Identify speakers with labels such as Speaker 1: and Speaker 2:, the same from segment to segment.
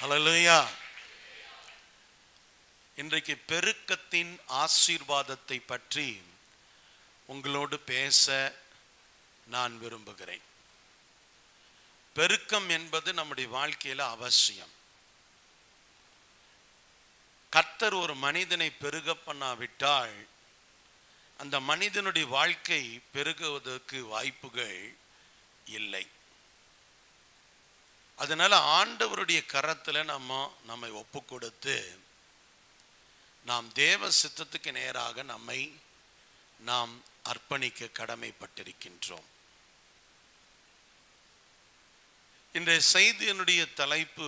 Speaker 1: ஹல்லேலூயா. இன்றைக்கு பெருக்கத்தின் ஆசீர்வாதத்தை பற்றி உங்களோடு பேச நான் விரும்புகிறேன். பெருக்கம் என்பது நம்முடைய வாழ்க்கையில அவசியம். கர்த்தர் ஒரு மனிதனை பெருக பண்ணாவிட்டால் அந்த மனிதனுடைய வாழ்க்கை பெருகுவதற்கு வாய்ப்புகள் இல்லை. அதனால ஆண்டவருடைய கரத்துல நம்மை ஒப்பு கொடுத்து நாம் தேவ சித்தத்துக்கு நேராக நம்மை நாம் அர்ப்பணிக்க கடமைப்பட்டிருக்கின்றோம். இன்றைய செய்தியினுடைய தலைப்பு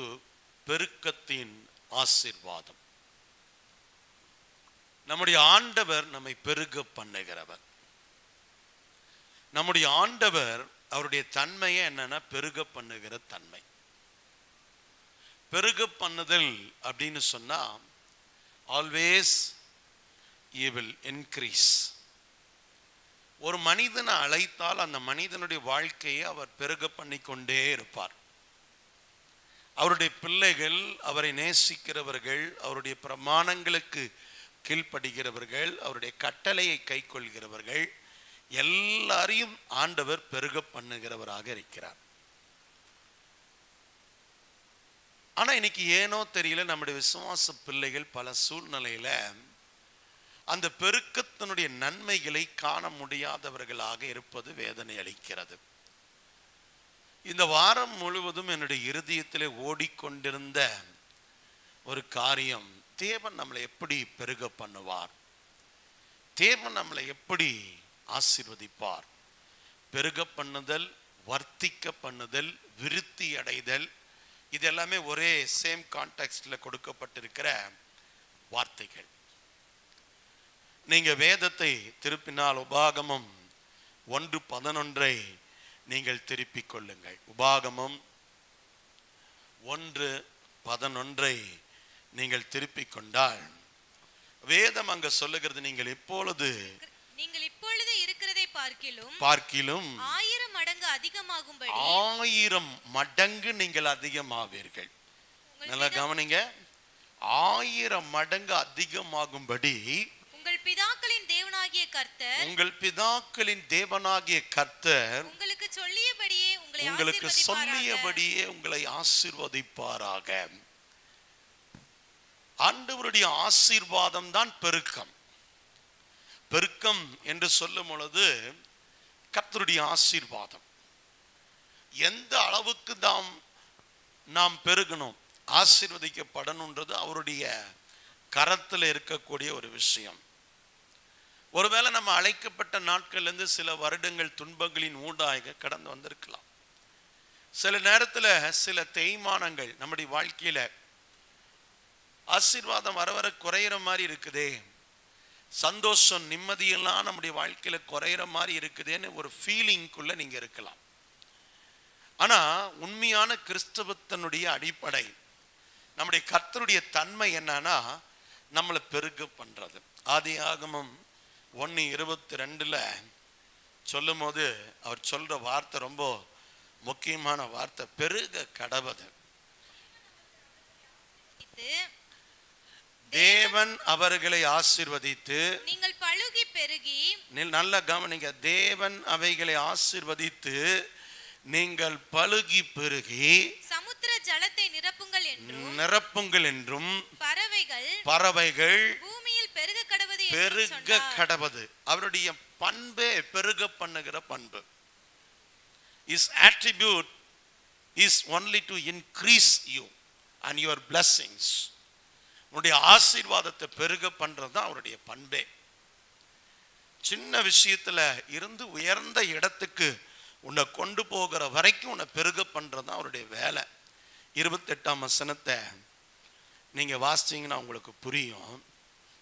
Speaker 1: பெருக்கத்தின் ஆசீர்வாதம். நம்முடைய ஆண்டவர் நம்மை பெருக பண்ணுகிறவர். நம்முடைய ஆண்டவர் அவருடைய தன்மையை என்னன்னா பெருக பண்ணுகிற தன்மை. பெருக பண்ணுதல் அப்படின்னு சொன்னா ஆல்வேஸ் he will increase. ஒரு மனிதனை அழைத்தால் அந்த மனிதனுடைய வாழ்க்கையை அவர் பெருக பண்ணிக்கொண்டே இருப்பார். அவருடைய பிள்ளைகள், அவரை நேசிக்கிறவர்கள், அவருடைய பிரமாணங்களுக்கு கீழ்ப்படுகிறவர்கள், அவருடைய கட்டளையை கைக்கொள்கிறவர்கள் எல்லாரையும் ஆண்டவர் பெருக பண்ணுகிறவராக இருக்கிறார். ஆனா இன்னைக்கு ஏனோ தெரியல, நம்முடைய விசுவாச பிள்ளைகள் பல சூழ்நிலையில அந்த பெருக்கத்தினுடைய நன்மைகளை காண முடியாதவர்களாக இருப்பது வேதனை அளிக்கிறது. இந்த வாரம் முழுவதும் என்னுடைய இருதயத்திலே ஓடிக்கொண்டிருந்த ஒரு காரியம், தேவன் நம்மளை எப்படி பெருக பண்ணுவார், தேவன் நம்மளை எப்படி ஆசீர்வதிப்பார். பெருக பண்ணுதல், வர்த்திக்க பண்ணுதல், விருத்தி அடைதல், இது எல்லாமே ஒரே சேம் கான்டெக்ஸ்ட்ல கொடுக்கப்பட்டிருக்கிற வார்த்தைகள். நீங்க வேதத்தை திருப்பினால் உபாகமம் 1:11 நீங்கள் திருப்பிக் கொள்ளுங்கள். உபாகமம் 1:11 நீங்கள் திருப்பிக் கொண்டால் வேதம் அங்க சொல்லுகிறது, நீங்கள் இப்பொழுது இருக்கிறதை பார்க்கிலும்
Speaker 2: 1000 மடங்கு அதிகமாகும்படி
Speaker 1: 1000 மடங்கு நீங்கள் அதிகமாவீர்கள். நல்லா கவனிங்க, 1000 மடங்கு அதிகமாகும்படி உங்கள் பிதாக்களின் தேவனாகிய கர்த்தர் உங்களுக்கு சொல்லியபடியே உங்களை ஆசீர்வதிப்பாராக. ஆண்டவருடைய ஆசீர்வாதம் தான் பெருக்கம். பெருக்கம் என்று சொல்லும் பொழுது கர்த்தருடைய ஆசீர்வாதம். எந்த அளவுக்கு நாம் பெருகணும், ஆசீர்வதிக்கப்படணும்ன்றது அவருடைய கரத்தில் இருக்கக்கூடிய ஒரு விஷயம். ஒருவேளை நம்ம அழைக்கப்பட்ட நாட்கள்ல இருந்து சில வருடங்கள் துன்பங்களின் ஊடாக கடந்து வந்திருக்கலாம். சில நேரத்துல சில தேய்மானங்கள் நம்முடைய வாழ்க்கையில ஆசீர்வாதம் வர வர குறையிற மாதிரி இருக்குதே, சந்தோஷம் நிம்மதியெல்லாம் நம்முடைய வாழ்க்கையில குறையிற மாதிரி இருக்குதேன்னு ஒரு ஃபீலிங்குள்ள நீங்க இருக்கலாம். ஆனா உண்மையான கிறிஸ்தவத்தினுடைய அடிப்படை, நம்முடைய கர்த்தருடைய தன்மை என்னன்னா நம்மளை பெருக பண்றது. ஆதியாகமம் 1:22 சொல்லும் போது அவர் சொல்ற வார்த்தை ரொம்ப முக்கியமான வார்த்தை, பெருக கடவது. தேவன் அவர்களை ஆசீர்வதித்து, நீங்கள் பலுகி பெருகி, நல்ல கவனிங்க, தேவன் அவைகளை ஆசீர்வதித்து நீங்கள் பலுகி பெருகி
Speaker 2: சமுத்திர ஜலத்தை
Speaker 1: நிரப்புங்கள் என்றும் பறவைகள் பூமியில் பெருக கடவது. அவருடைய பண்பே பெருக பண்ணுகிற பண்பு. His attribute is only to increase you and your blessings. உன்னுடைய ஆசீர்வாதத்தை பெருக பண்றது தான் அவருடைய பண்பே. சின்ன விஷயத்துல இருந்து உயர்ந்த இடத்துக்கு உன்னை கொண்டு போகிற வரைக்கும் உன்னை பெருக பண்றது தான் அவருடைய வேலை. 28ஆம் வசனத்தை நீங்க வாசிச்சீங்கன்னா உங்களுக்கு புரியும்.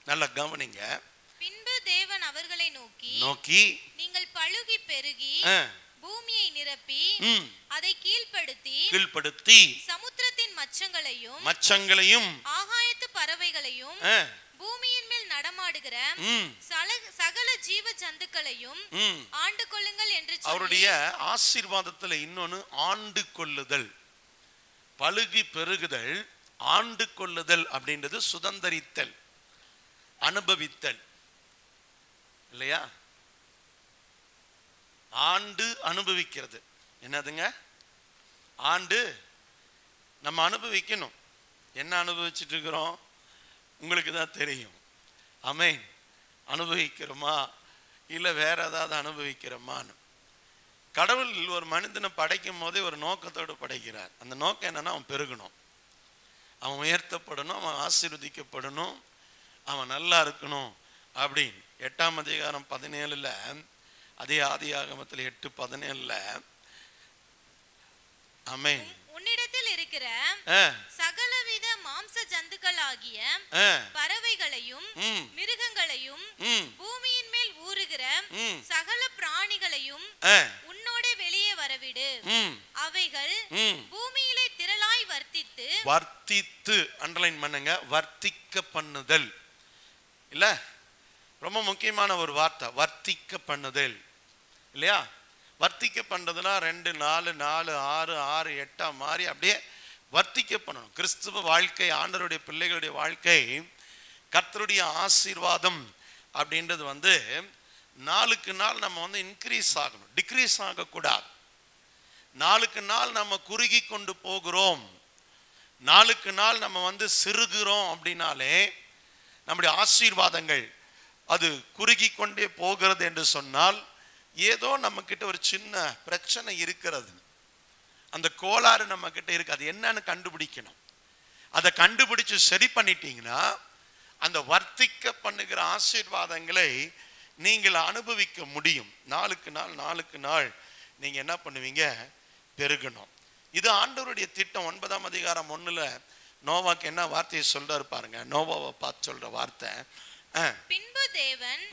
Speaker 1: நல்லா கவனிங்க.
Speaker 2: பின்பு தேவன் அவர்களை நோக்கி நீங்கள் பலுகி பெருகி பூமியை நிரப்பி அதை கீழ்ப்படுத்தி சமுத்திரத்தின் மச்சங்களையும் ஆகாயத்து பறவைகளையும் பூமியின் மேல் நடமாடுகிற சகல ஜீவ ஜந்துக்களையும் ஆண்டு கொள்ளுங்கள் என்று
Speaker 1: அவருடைய ஆசீர்வாதத்துல இன்னொன்னு ஆண்டு கொள்ளுதல். பலுகி பெருகுதல், ஆண்டு கொள்ளுதல் அப்படின்றது சுதந்தரித்தல், அனுபவித்தல் இல்லையா? ஆண்டு அனுபவிக்கிறது என்னதுங்க? ஆண்டு நம்ம அனுபவிக்கணும். என்ன அனுபவிச்சுட்டு இருக்கிறோம் உங்களுக்கு தான் தெரியும். ஆமென். அனுபவிக்கிறோமா இல்லை வேற ஏதாவது அனுபவிக்கிறோமான்னு. கடவுள் ஒரு மனிதனை படைக்கும் போதே ஒரு நோக்கத்தோடு படைக்கிறார். அந்த நோக்கம் என்னன்னா, அவன் பெருகணும், அவன் உயர்த்தப்படணும், அவன் ஆசீர்வதிக்கப்படணும், அவன் நல்லா இருக்கணும் அப்படின்னு. 8ஆம் அதிகாரம் 17 அதே ஆதியாகமத்தில் 8:17 ஆமென்.
Speaker 2: உன்னிடத்தில் இருக்கிற சகலவித மாம்ச ஜந்துக்கள் ஆகிய பறவைகளையும் மிருகங்களையும் பூமியின் மேல் ஊறுகிற சகல பிராணிகளையும் உன்னோட வெளியே வரவிடு. அவைகள் பூமியிலே திரளாய் வர்த்தித்து அண்டர்லைன் பண்ணுங்க, வர்த்திக்க பண்ணுதல் இல்ல, ரொம்ப முக்கியமான ஒரு வார்த்தை, வர்த்திக்க பண்ணுதல் இல்லையா? வர்த்திக்க பண்றதுனா 2 4 4 6 6 8 மாதிரி அப்படியே வர்த்திக்க பண்ணணும். கிறிஸ்துவ வாழ்க்கை, ஆண்டவருடைய பிள்ளைகளுடைய வாழ்க்கை, கர்த்தருடைய ஆசீர்வாதம் அப்படின்றது நாளுக்கு நாள் நம்ம இன்க்ரீஸ் ஆகணும், டிக்ரீஸ் ஆகக்கூடாது. நாளுக்கு நாள் நம்ம குறுகி கொண்டு போகிறோம், நாளுக்கு நாள் நம்ம சிறுகிறோம் அப்படின்னாலே நம்முடைய ஆசீர்வாதங்கள் அது குறுகி கொண்டே போகிறது என்று சொன்னால் ஏதோ நம்ம கிட்ட ஒரு சின்ன பிரச்சனை இருக்கிறது, அந்த கோளாறு நம்ம கிட்ட இருக்கு. அது என்னன்னு கண்டுபிடிக்கணும். அதை கண்டுபிடிச்சு சரி பண்ணிட்டீங்கன்னா அந்த வர்த்திக்க பண்ணுகிற ஆசீர்வாதங்களை நீங்கள் அனுபவிக்க முடியும். நாளுக்கு நாள் நீங்க என்ன பண்ணுவீங்க? பெருகணும். இது ஆண்டவருடைய திட்டம். 9ஆம் அதிகாரம் 1 நோவாக்கு என்ன வார்த்தையை சொல்றாரு பாருங்க. நோவாவை பார்த்து சொல்ற வார்த்தை, பின்பு தேவன்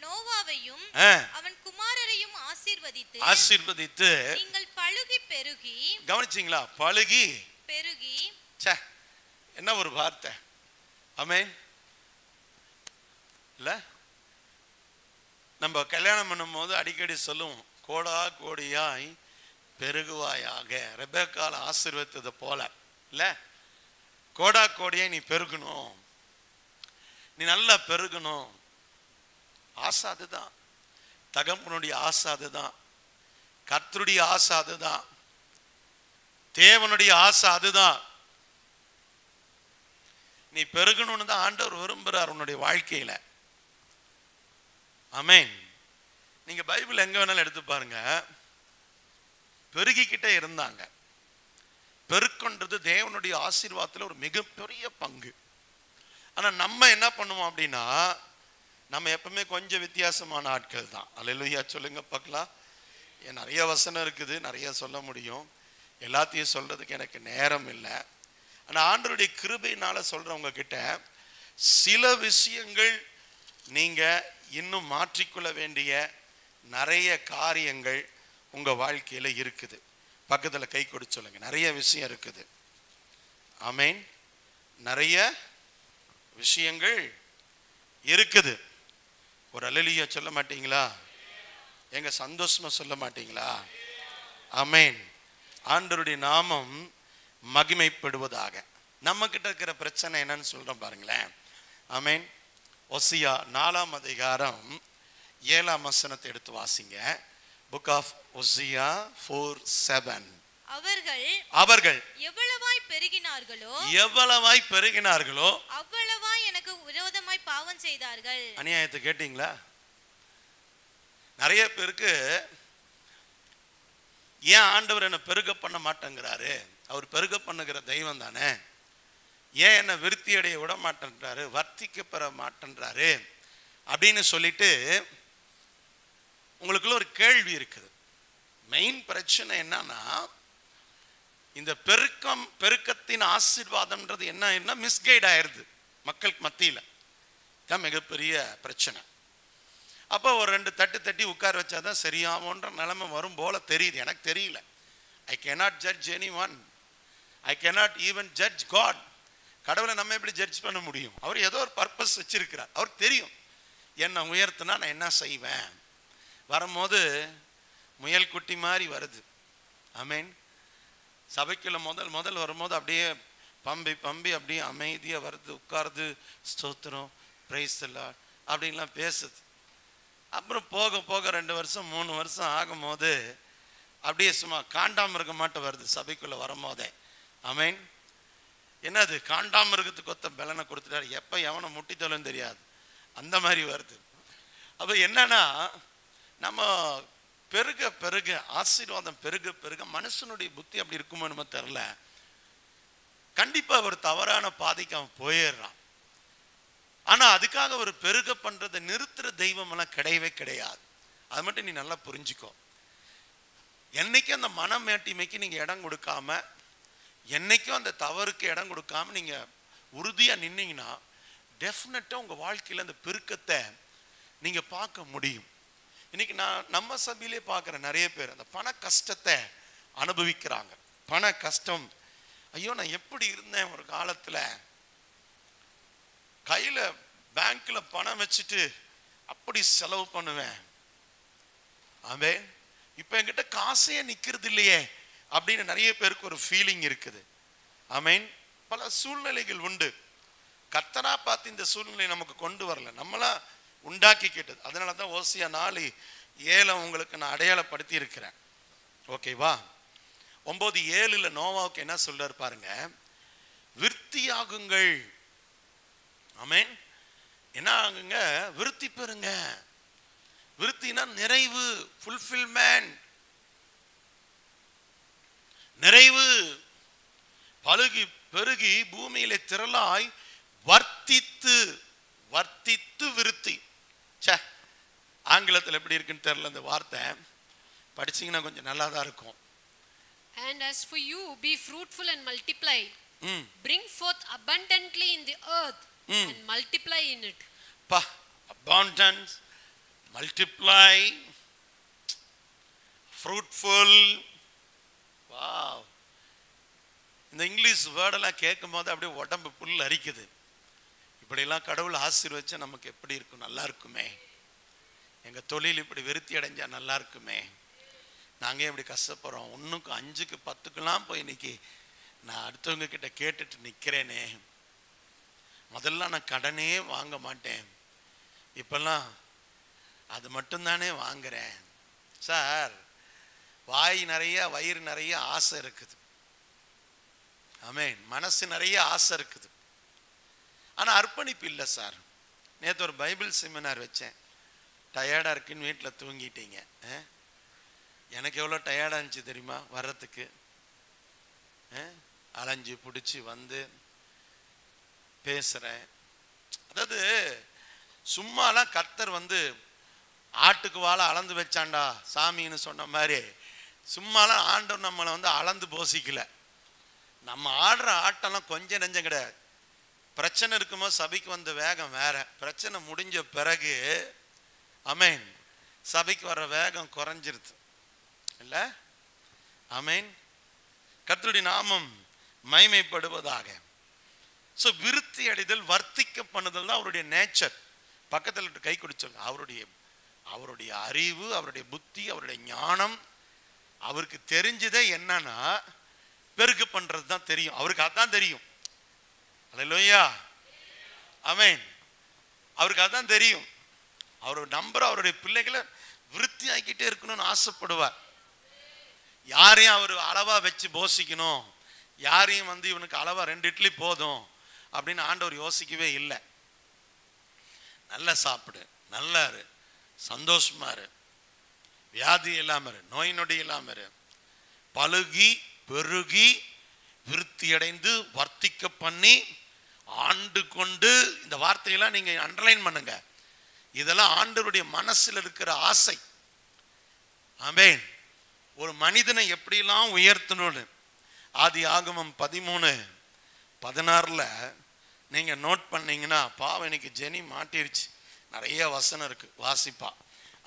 Speaker 2: நோவாவையும் அவன் குமாரரையும் ஆசீர்வதித்து நீங்கள் பலுகி பெருகி. கவனிச்சீங்களா? பலுகி பெருகி.
Speaker 1: என்ன ஒரு வார்த்தை! ஆமென். இல்ல, நம்ம கல்யாணம் பண்ணும் போது அடிக்கடி சொல்லுவோம், கோடா கோடியாய் பெருகுவாயாக. ரெபெக்கால ஆசீர்வதித்தது போல இல்ல, கோடா கோடியாய் நீ பெருகணும், நீ நல்லா பெருகணும். ஆசை அதுதான், தகப்பனுடைய ஆசை அதுதான், கர்த்தருடைய ஆசை அதுதான், தேவனுடைய ஆசை அதுதான். நீ பெருகணும்னு தான் ஆண்டவர் விரும்புறார் உன்னுடைய வாழ்க்கையில. ஆமென். நீங்க பைபிள் எங்க வேணாலும் எடுத்து பாருங்க, பெருகிக்கிட்டே இருந்தாங்க. பெருக்கொன்றது தேவனுடைய ஆசீர்வாதத்துல ஒரு மிகப்பெரிய பங்கு. ஆனா நம்ம என்ன பண்ணுவோம் அப்படின்னா, நம்ம எப்பவுமே கொஞ்சம் வித்தியாசமான ஆட்கள் தான். அல்லேலூயா சொல்லுங்க பார்க்கலாம். நிறைய வசனம் இருக்குது, நிறைய சொல்ல முடியும், எல்லாத்தையும் சொல்றதுக்கு எனக்கு நேரம் இல்லை. ஆனா ஆண்டவருடைய கிருபையினால சொல்றவங்க கிட்ட சில விஷயங்கள் நீங்க இன்னும் மாற்றிக்கொள்ள வேண்டிய நிறைய காரியங்கள் உங்க வாழ்க்கையில இருக்குது. பக்கத்துல கை கொடுத்து சொல்லுங்க, நிறைய விஷயம் இருக்குது. ஆமென். நிறைய விஷயங்கள் இருக்குது. ஒரு அல்லேலூயா சொல்ல மாட்டீங்களா? எங்க சந்தோஷமா சொல்ல மாட்டீங்களா? ஆமென். ஆண்டவருடைய நாமம் மகிமைப்படுவதாக. நம்ம கிட்ட இருக்கிற பிரச்சனை என்னன்னு சொல்றோம் பாருங்களேன். ஆமென். ஓசியா 4ஆம் அதிகாரம் 7ஆம் வசனத்தை எடுத்து வாசிங்க. புக் ஆஃப் ஓசியா 4:7. அவர்கள் எவ்வளவாய் பெருகினார்களோ
Speaker 2: அவ்வளவாய் எனக்கு விரோதமாய் பாவம் செய்தார்கள்.
Speaker 1: அநியாயத்தை கேட்டீங்களா? நிறைய பேருக்கு ஏன் ஆண்டவர் என்ன பெருக பண்ண மாட்டேங்கிறாரு? அவர் பெருக பண்ணுகிற தெய்வம் தானே. ஏன் என்ன விருத்தி அடைய விட மாட்டேன்றாரு, வர்த்திக்க பெற மாட்டேன்றாரு அப்படின்னு சொல்லிட்டு உங்களுக்குள்ள ஒரு கேள்வி இருக்குது. மெயின் பிரச்சனை என்னன்னா, இந்த பெருக்கத்தின் ஆசீர்வாதம்ன்றது என்ன மிஸ்கைட் ஆயிருது மக்களுக்கு மத்தியில. தான் மிகப்பெரிய பிரச்சனை. அப்போ ஒரு 2 தட்டு தட்டி உட்கார வச்சாதான் சரியாவோன்ற நிலைமை வரும் போல தெரியுது. எனக்கு தெரியல. ஐ cannot judge anyone. I cannot even judge God. கடவுளை நம்ம எப்படி ஜட்ஜ் பண்ண முடியும்? அவர் ஏதோ ஒரு பர்பஸ் வச்சிருக்கிறார். அவருக்கு தெரியும் என்ன உயர்த்தினா நான் என்ன செய்வேன். வரும்போது முயல் குட்டி மாதிரி வருது. ஆமென். சபைக்குள்ள முதல் வரும்போது அப்படியே பம்பி பம்பி அப்படியே அமைதியா வருது, உட்காருது, ஸ்தோத்திரம், பிரைஸ் எல்லாம் அப்படின்லாம் பேசுது. அப்புறம் போக போக 2 வருஷம் 3 வருஷம் ஆகும்போது அப்படியே சும்மா காண்டாமிருகமாட்ட வருது சபைக்குள்ள வரும்போதே. ஆமென். என்னது காண்டாமிருகத்துக்கு ஒத்த பலனை கொடுத்துட்டாரு, எப்போ எவனை முட்டித்தலும் தெரியாது, அந்த மாதிரி வருது. அப்போ என்னன்னா, நம்ம பெருக பெருக ஆசீர்வாதம் பெருக பெருக மனுஷனுடைய புத்தி அப்படி இருக்குமோ நம்ம தெரியல, கண்டிப்பா ஒரு தவறான பாதைக்கு அவன் போயிடுறான். ஆனா அதுக்காக ஒரு பெருக பண்றதை நிறுத்துற தெய்வம் எல்லாம் கிடையவே கிடையாது. அது மட்டும் நீ நல்லா புரிஞ்சுக்கோ. என்னைக்கும் அந்த மனமேட்டிமைக்கு நீங்க இடம் கொடுக்காம, என்னைக்கும் அந்த தவறுக்கு இடம் கொடுக்காம நீங்க உறுதியா நின்னீங்கன்னா டெஃபினட்டா உங்க வாழ்க்கையில அந்த பெருக்கத்தை நீங்க பார்க்க முடியும். இன்னைக்கு நான் நம்ம சபையிலே பார்க்குறேன், நிறைய பேர் அந்த பண கஷ்டத்தை அனுபவிக்கிறாங்க. பண கஷ்டம், ஐயோ நான் எப்படி இருந்தேன் ஒரு காலத்துல, கையில பேங்க்ல பணம் வச்சுட்டு அப்படி செலவு பண்ணுவேன், ஆமே இப்ப என்கிட்ட காசே நிக்கிறது இல்லையே அப்படின்னு நிறைய பேருக்கு ஒரு ஃபீலிங் இருக்குது. ஆமேன். பல சூழ்நிலைகள் உண்டு. கர்த்தரா பார்த்து இந்த சூழ்நிலை நமக்கு கொண்டு வரல, நம்மளா உண்டாக்கி கேட்டது. அதனாலதான் ஓசியா 4:7 உங்களுக்கு நான் அடையாளப்படுத்தி இருக்கிறேன். ஓகேவா? 9:7 நோவாவுக்கு என்ன சொல்றாரு பாருங்க, விருத்தியாகுங்கள். ஆமென். என்ன ஆகுங்க? விருத்தி பெறுங்க. விருத்தினா நிறைவு, ஃபுல்ஃபில்மென்ட், நிறைவு. பழுகி பெருகி பூமியிலே திரளாய் வர்த்தித்து, வர்த்தித்து விருத்தி. சே, ஆங்கிலத்தில் எப்படி இருக்குன்னு தெரியல அந்த வார்த்தை, படிச்சீங்கன்னா கொஞ்சம் நல்லா தான் இருக்கும்.
Speaker 3: And as for you, be fruitful and multiply. Bring forth abundantly in the earth and multiply in it.
Speaker 1: Pa, abundance, multiply, fruitful. Wow. இந்த இங்கிலீஷ் வேர்டெல்லாம் கேட்கும் போது அப்படியே உடம்பு புல் அரிக்குது. இப்படியெல்லாம் கடவுள் ஆசீர்வச்சா நமக்கு எப்படி இருக்கும்? நல்லா இருக்குமே. எங்க தொழில் இப்படி விருத்தி அடைஞ்சா நல்லா இருக்குமே. நாங்க இப்படி கஷ்டப்படுறோம், 1க்கு 5க்கு 10க்குலாம் போய் இன்னைக்கு நான் அடுத்தவங்க கிட்ட கேட்டுட்டு நிக்கிறேனே. முதல்ல நான் கடனே வாங்க மாட்டேன், இப்பெல்லாம் அது மட்டும்தானே வாங்குறேன். சார், வாய் நிறைய வயிறு நிறைய ஆசை இருக்குது. ஆமென். மனசு நிறைய ஆசை இருக்குது, ஆனா அர்ப்பணிப்பு இல்லை சார். நேற்று ஒரு பைபிள் செமினார் வச்சேன், டயர்டா இருக்குன்னு வீட்டில் தூங்கிட்டீங்க. எனக்கு எவ்வளோ டயர்டாக இருந்துச்சு தெரியுமா வர்றதுக்கு. அலைஞ்சு பிடிச்சி வந்து பேசுகிறேன். அதாவது சும்மாலாம் கர்த்தர் வந்து ஆட்டுக்கு வாழை அளந்து வச்சாண்டா சாமின்னு சொன்ன மாதிரி சும்மாலாம் ஆண்டவர் நம்மளை வந்து அளந்து போசிக்கல. நம்ம ஆடுற ஆட்டெல்லாம் கொஞ்சம் நெஞ்சம் கிடையாது. பிரச்சனை இருக்கும்போது சபைக்கு வந்த வேகம் வேற, பிரச்சனை முடிஞ்ச பிறகு ஆமென் சபைக்கு வர வேகம் குறைஞ்சிருது இல்ல? ஆமென். கர்த்தருடைய நாமம் மகிமைப்படுவதாக. ஸோ விருத்தி அடைதல், வர்த்திக்க பண்ணுதல் தான் அவருடைய நேச்சர். பக்கத்தில் கை குடிச்சோங்க. அவருடைய அறிவு, அவருடைய புத்தி, அவருடைய ஞானம், அவருக்கு தெரிஞ்சதே என்னன்னா பெருகு பண்றது தான் தெரியும். அவருக்கு அதான் தெரியும். அல்லேலூயா. ஆமென். அவருக்கு அதான் தெரியும். அவர் நம்புற அவருடைய பிள்ளைகளை விருத்தி ஆக்கிட்டே இருக்கணும்னு ஆசைப்படுவார். யாரையும் அவர் அளவா வச்சு போசிக்கணும், யாரையும் வந்து இவனுக்கு அளவா 2 இட்லி போதும் அப்படின்னு ஆண்டவர் யோசிக்கவே இல்லை. நல்லா சாப்பிடு, நல்லா இரு, சந்தோஷமா இரு, வியாதி இல்லாம இரு, நோய் நொடி இல்லாம இரு, பழுகி பெருகி விருத்தி அடைந்து வர்த்திக்க பண்ணி ஆண்டு கொண்டு. இந்த வார்த்தையெல்லாம் நீங்க அண்டர்லைன் பண்ணுங்க. இதெல்லாம் ஆண்டவருடைய மனசில் இருக்கிற ஆசை. ஆமென். ஒரு மனிதனை எப்படிலாம் உயர்த்தணும்னு ஆதியாகமம் 13:16 நீங்க நோட் பண்ணீங்கன்னா, பாவம் இன்னைக்கு ஜெனி மாட்டிருச்சு, நிறைய வசனம் இருக்கு, வாசிப்பா.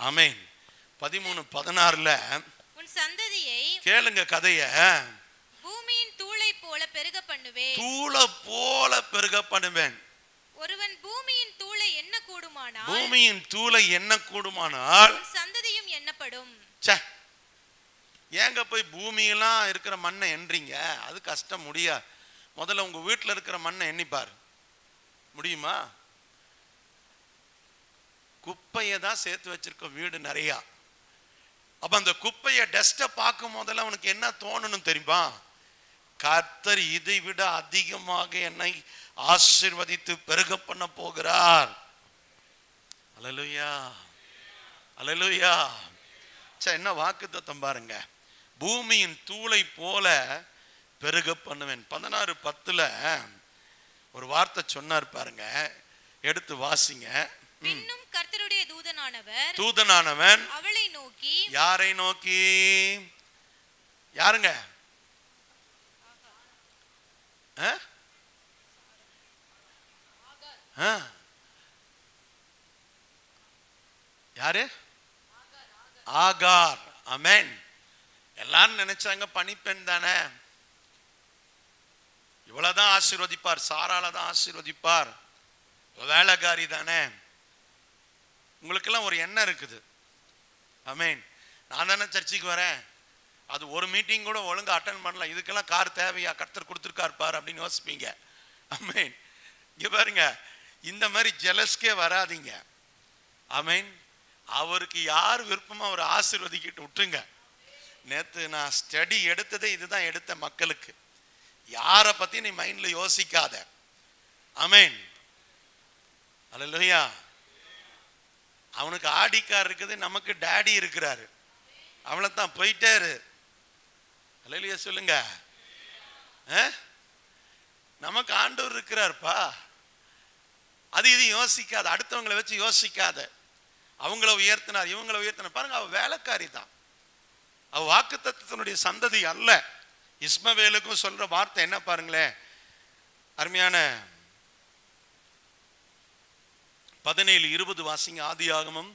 Speaker 1: ஆமென். 13:16
Speaker 2: உன் சந்ததியை
Speaker 1: கேளுங்க கதைய,
Speaker 2: பூமியின் தூளை போல பெருக பண்ணுவேன்.
Speaker 1: தூளை போல பெருக பண்ணுவேன்.
Speaker 2: ஒருவன் பூமியின் தூளை எண்ண கூடுமானால்,
Speaker 1: பூமியின் தூளை எண்ண கூடுமானால்
Speaker 2: உன் சந்ததியும் எண்ணப்படும்.
Speaker 1: ஏங்க போய் பூமியெல்லாம் இருக்கிற மண்ணை எண்றீங்க? அது கஷ்டம், முடியாது. முதல்ல உங்க வீட்டில் இருக்கிற மண்ணை எண்ணிப்பார். முடியுமா? குப்பையை தான் சேர்த்து வச்சிருக்க வீடு நிறையா. அப்ப அந்த குப்பையை டஸ்ட்டை பார்க்கும் போதெல்லாம் அவனுக்கு என்ன தோணணும் தெரியுமா? கர்த்தர் இதை விட அதிகமாக என்னை ஆசீர்வதித்து பெருக பண்ண போகிறார். அல்லேலூயா, அல்லேலூயா. என்ன வாக்குத்தத்தம் பாருங்க. பூமியின் தூளை போல பெருக பண்ணுவேன். 16:10 ஒரு வார்த்தை சொன்னார் பாருங்க, எடுத்து வாசிங்க.
Speaker 2: பின்னும் கர்த்தருடைய
Speaker 1: தூதனானவன்
Speaker 2: அவளை நோக்கி,
Speaker 1: யாரை நோக்கி? யாருங்க? யாரு? ஆகார். ஆமென். எல்லாரும் நினைச்சாங்க பணிப்பெண் தானே, இவ்வளவுதான் ஆசீர்வதிப்பார், சாரால தான் ஆசீர்வதிப்பார், வேலைக்காரி தானே. உங்களுக்கெல்லாம் ஒரு எண்ணம் இருக்குது. ஆமென். நான் தானே சர்ச்சுக்கு வரேன், அது ஒரு மீட்டிங் கூட ஒழுங்கா அட்டன் பண்ணல, இதுக்கெல்லாம் கார் தேவையா, கர்த்தர் கொடுத்துருக்கார் பார் அப்படின்னு யோசிப்பீங்க. ஆமென். இங்க பாருங்க, இந்த மாதிரி ஜெலஸ்கே வராதீங்க. ஆமென். அவருக்கு யார் விருப்பமோ அவர் ஆசீர்வதிக்கிட்டு விட்டுருங்க. நேத்து நான் ஸ்டடி எடுத்ததே இதுதான் எடுத்த மக்களுக்கு. யாரை பத்தி நீ மைண்ட்ல யோசிக்காத. ஆமென். அல்லேலூயா. அவனுக்கு ஆடிக்கார் இருக்குது, நமக்கு டாடி இருக்கிறாரு. அவளைத்தான் போயிட்டாரு. அல்லேலூயா சொல்லுங்க. நமக்கு ஆண்டவர் இருக்கிறார்ப்பா. அது இது யோசிக்காத, அடுத்தவங்களை வச்சு யோசிக்காத. அவங்கள உயர்த்தினார், இவங்களை உயர்த்தினார். பாருங்க, அவ வேலைக்காரி தான், அவ வாக்குத்தத்தத்தினுடைய சந்ததி அல்ல. இஸ்மவேலுக்கும் சொல்ற வார்த்தை என்ன பாருங்களேன், அருமையான 17:20 வாசிங்க. ஆதியாகமம்.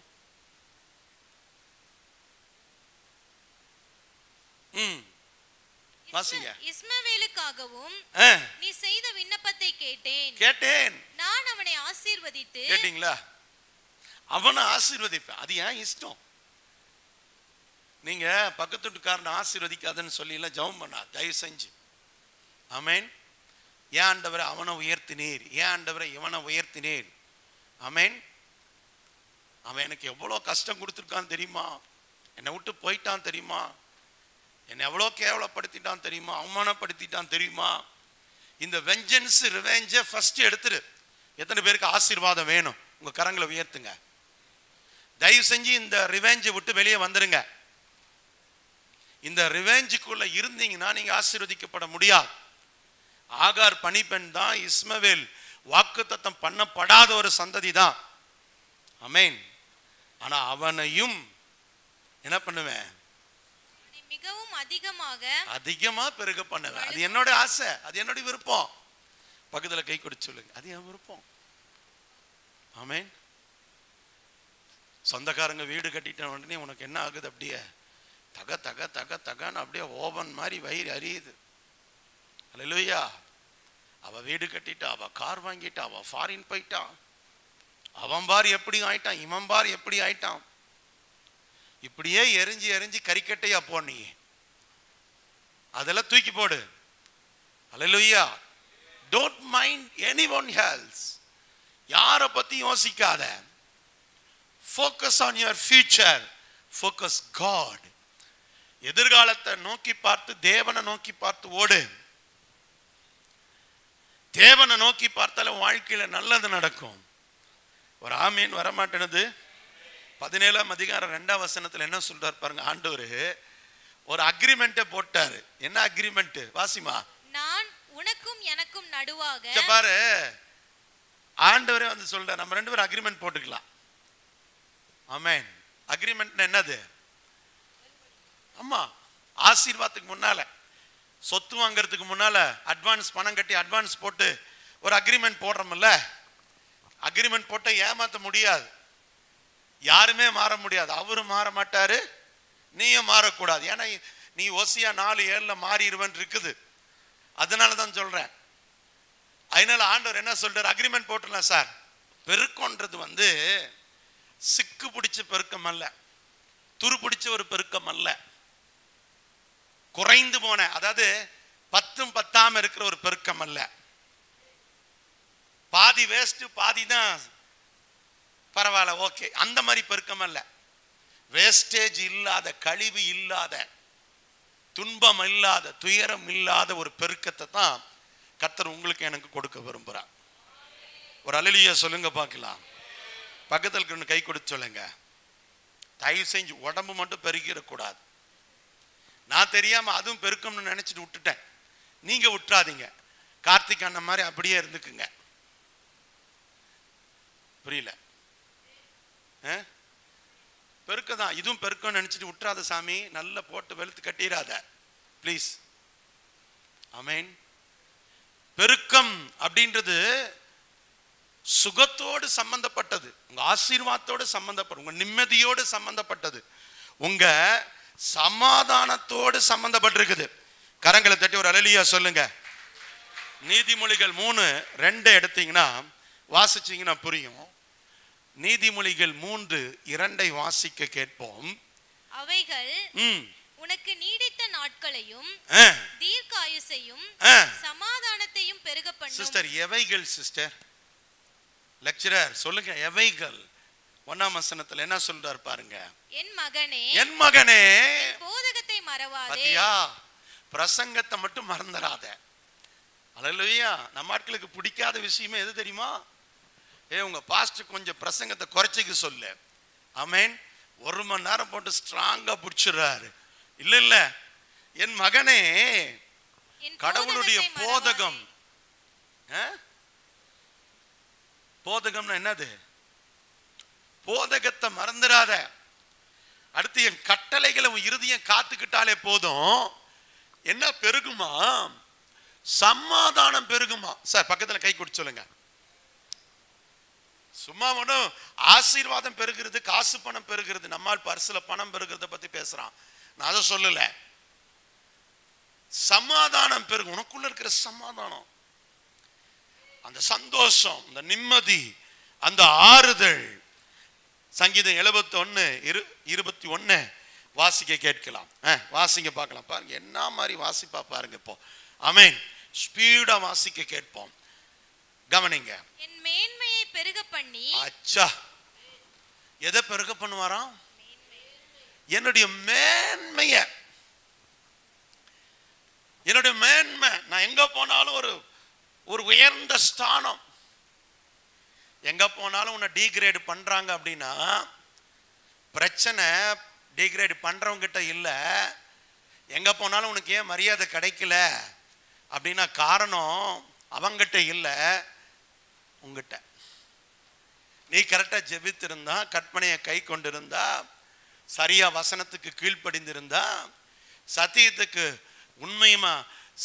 Speaker 1: வாசிங்க.
Speaker 2: இஸ்மவேலுக்காகவும் நீ செய்த விண்ணப்பத்தை
Speaker 1: கேட்டேன்.
Speaker 2: நான் அவனை ஆசீர்வதித்து.
Speaker 1: கேட்டீங்களா? அவனை ஆசீர்வதிப்பேன். அது ஏன் இஷ்டம். நீங்க பக்கத்து வீட்டுக்காரனை ஆசீர்வதிக்காதுன்னு சொல்லி எல்லாம் ஜெபம் பண்ணா தயவு செஞ்சு. ஆமென். ஏன் ஆண்டவரை அவனை உயர்த்தினீர், ஏன் ஆண்டவரை இவனை உயர்த்தினீர். ஆமென். அவன் எனக்கு எவ்வளவு கஷ்டம் கொடுத்துருக்கான் தெரியுமா, என்னை விட்டு போயிட்டான் தெரியுமா, என்னை எவ்வளோ கேவலப்படுத்திட்டான் தெரியுமா, அவமானப்படுத்திட்டான் தெரியுமா. இந்த வெஞ்சன்ஸ் ரிவெஞ்சை ஃபர்ஸ்ட் எடுத்துரு. எத்தனை பேருக்கு ஆசீர்வாதம் வேணும்? உங்க கரங்களை உயர்த்துங்க. தயவு செஞ்சு இந்த ரிவெஞ்சை விட்டு வெளியே வந்துருங்க. இந்த ரிவெஞ்சுக்குள்ள இருந்தீங்கன்னா நீங்க ஆசீர்வதிக்கப்பட முடியாது. ஆகார் பணிப்பெண் தான், இஸ்மவேல் வாக்குத்தத்தம் பண்ணப்படாத ஒரு சந்ததி தான். ஆமென். ஆனா அவனையும் என்ன பண்ணுவேன்?
Speaker 2: மிகவும்
Speaker 1: அதிகமா பெருக பண்ணுவேன். அது என்னோட ஆசை, அது என்னோட விருப்பம். பக்கத்துல கை கொடுத்து சொல்லுங்க, அது என் விருப்பம். ஆமென். சொந்தக்காரங்க வீடு கட்டிட்ட உடனே உனக்கு என்ன ஆகுது? அப்படியே தக தக தக தகன்னு அப்படியே ஓவன் மாதிரி வயிறு அறியுது. அல்லேலூயா. அவ வீடு கட்டிட்டா, அவ கார் வாங்கிட்டா, அவ ஃபாரின் போயிட்டா, அவன் பார் எப்படி ஆயிட்டான், இவன் பார் எப்படி ஆயிட்டான். இப்படியே எரிஞ்சு எரிஞ்சு கறிக்கட்டையா போ. நீ அதெல்லாம் தூக்கி போடு. அல்லேலூயா. Don't mind anyone else. யாரை பத்தி யோசிக்காத. Focus on your future. Focus God. எதிர்காலத்தை நோக்கி பார்த்து, தேவனை நோக்கி பார்த்து ஓடு. தேவனை நோக்கி பார்த்தாலும் வாழ்க்கையில நல்லது நடக்கும். ஒரு ஆமீன் வரமாட்டேனது. 17ஆம் அதிகாரம் 2ஆம் வசனத்துல என்ன சொல்றார் பாருங்க. ஆண்டவர் ஒரு அக்ரிமெண்ட்டை போட்டாரு. என்ன அக்ரிமெண்ட்? வாசிமா.
Speaker 2: நான் உனக்கும் எனக்கும் நடுவாக.
Speaker 1: பாரு, ஆண்டவரே வந்து சொல்ற, நம்ம ரெண்டு பேரும் அக்ரிமெண்ட் போட்டுக்கலாம். ஆமென். அக்ரிமெண்ட் என்னது? ஆமா, ஆசீர்வாதத்துக்கு முன்னால, சொத்து வாங்கறதுக்கு முன்னால அட்வான்ஸ் பணம் கட்டி அட்வான்ஸ் போட்டு ஒரு அக்ரிமெண்ட் போடுறோம்ல. அக்ரிமெண்ட் போட்ட ஏமாத்த முடியாது, யாருமே மாற முடியாது. அவரும் மாற மாட்டாரு, நீயும் மாறக்கூடாது. ஏன்னா நீ ஓசியா 4:7 மாறிடுவன் இருக்குது. அதனாலதான் சொல்றேன். அதனால ஆண்டவர் என்ன சொல்றாரு? அக்ரிமெண்ட் போட்டுடலாம் சார். பெருக்கம்ன்றது வந்து சிக்கு பிடிச்ச பெருக்கம் அல்ல, துரு பிடிச்ச ஒரு பெருக்கம் அல்ல. குறைந்து போன, அதாவது பத்தும் பத்தாம இருக்கிற ஒரு பெருக்கம் அல்ல. பாதி வேஸ்ட் பாதி தான் பரவாயில்ல, ஓகே, அந்த மாதிரி பெருக்கம் அல்ல. வேஸ்டேஜ் இல்லாத, கழிவு இல்லாத, துன்பம் இல்லாத, துயரம் இல்லாத ஒரு பெருக்கத்தை தான் கர்த்தர் உங்களுக்கு எனக்கு கொடுக்க விரும்புறார். ஒரு அல்லேலூயா சொல்லுங்க பார்க்கலாம். பக்கத்தில் கை கொடுத்து சொல்லுங்க. தயவு செஞ்சு உடம்பு மட்டும் பெருகிடக்கூடாது. நான் தெரியாம அதுவும் பெருக்கம்னு நினைச்சிட்டு விட்டுட்டேன். நீங்க விட்டுறாதீங்க. கார்த்திக் அண்ணன் மாதிரி அப்படியே இருந்துக்குங்க. புரியல? பெருக்கதான், இதுவும் பெருக்கம் நினைச்சிட்டு விட்டுறாத சாமி. நல்ல போட்டு வெளுத்து கட்டிடாத பிளீஸ். ஆமென். பெருக்கம் அப்படின்றது சுகத்தோடு சம்பந்தப்பட்டது, உங்க ஆசீர்வாதத்தோடு சம்பந்தப்பட்டது, உங்க நிம்மதியோடு சம்பந்தப்பட்டது, உங்க சமாதானத்தோடு சம்பந்தப்பட்டிருக்குது. கரங்களை தட்டி ஒரு அல்லேலூயா சொல்லுங்க. நீதிமொழிகள் 3:2 எடுத்தீங்கன்னா வாசிச்சீங்கன்னா புரியும். நீதிமொழிகள் 3:2 வாசிக்க கேட்போம்.
Speaker 2: அவைகள் உனக்கு நீடித்த நாட்களையும் தீர்க்காயுசையும் சமாதானத்தையும் பெருக பண்ணும்.
Speaker 1: சிஸ்டர் எவைகள்? சிஸ்டர் லெக்சரர் சொல்லுங்க. எவைகள் 1ஆம் வசனத்துல என்ன சொல்றாரு பாருங்க.
Speaker 2: என் மகனே,
Speaker 1: என் மகனே,
Speaker 2: போதகத்தை மறவாதே.
Speaker 1: பாத்தியா, பிரசங்கத்தை மட்டும் மறந்துடாத. அல்லேலூயா. நம்ம ஆட்களுக்கு பிடிக்காத விஷயமே எது தெரியுமா? உங்க பாஸ்டர் கொஞ்சம் பிரசங்கத்தை குறைச்சிக்க சொல்லு. ஆமென். 1 மணி நேரம் போட்டு ஸ்ட்ராங்கா பிடிச்சிடுறாரு. இல்ல இல்ல, என் மகனே, கடவுளுடைய போதகம். போதகம்னா என்னது? போதகத்தை மறந்துடாத. அடுத்து என் கட்டளைகளை உன் இருதயம் காத்துக்கிட்டாலே போதும். என்ன பெருகுமா? சமாதானம் பெருகுமா. சார் பக்கத்துல கை கொடுத்து சொல்லுங்க. சும்மா ஒன்றும் ஆசீர்வாதம் பெருகிறது, காசு பணம் பெருகிறது, நம்மால் பர்சுல பணம் பெருகிறத பத்தி பேசுறான். நான் அதை சொல்லல. சமாதானம் பெருகும். உனக்குள்ள இருக்கிற சமாதானம், அந்த சந்தோஷம், அந்த நிம்மதி, அந்த ஆறுதல். சங்கீதம் 71:21 வாசிக்க கேட்கலாம். வாசிங்க பார்க்கலாம். பாருங்க என்ன மாதிரி வாசிப்பா பாருங்க. இப்போ ஆமென். ஸ்பீடா வாசிக்க கேட்போம். கவனிங்க.
Speaker 2: என் மேன்மையை பெருக பண்ணி.
Speaker 1: அச்சா, எதை பெருக பண்ணுவாராம்? என்னுடைய மேன்மைய, என்னுடைய மேன்மை. நான் எங்க போனாலும் ஒரு உயர்ந்த ஸ்தானம். எங்க போனாலும் உன்னை டீக்ரேட் பண்றாங்க அப்படின்னா பிரச்சனை டீக்ரேட் பண்றவங்க கிட்ட இல்ல. எங்க போனாலும் உனக்கு ஏன் மரியாதை கிடைக்கல அப்படின்னா காரணம் அவங்கிட்ட இல்ல, உங்ககிட்ட. நீ கரெக்டா ஜெபித்திருந்தா, கற்பனையை கை கொண்டிருந்தா, சரியா வசனத்துக்கு கீழ்ப்படிந்திருந்தா, சத்தியத்துக்கு உண்மையுமா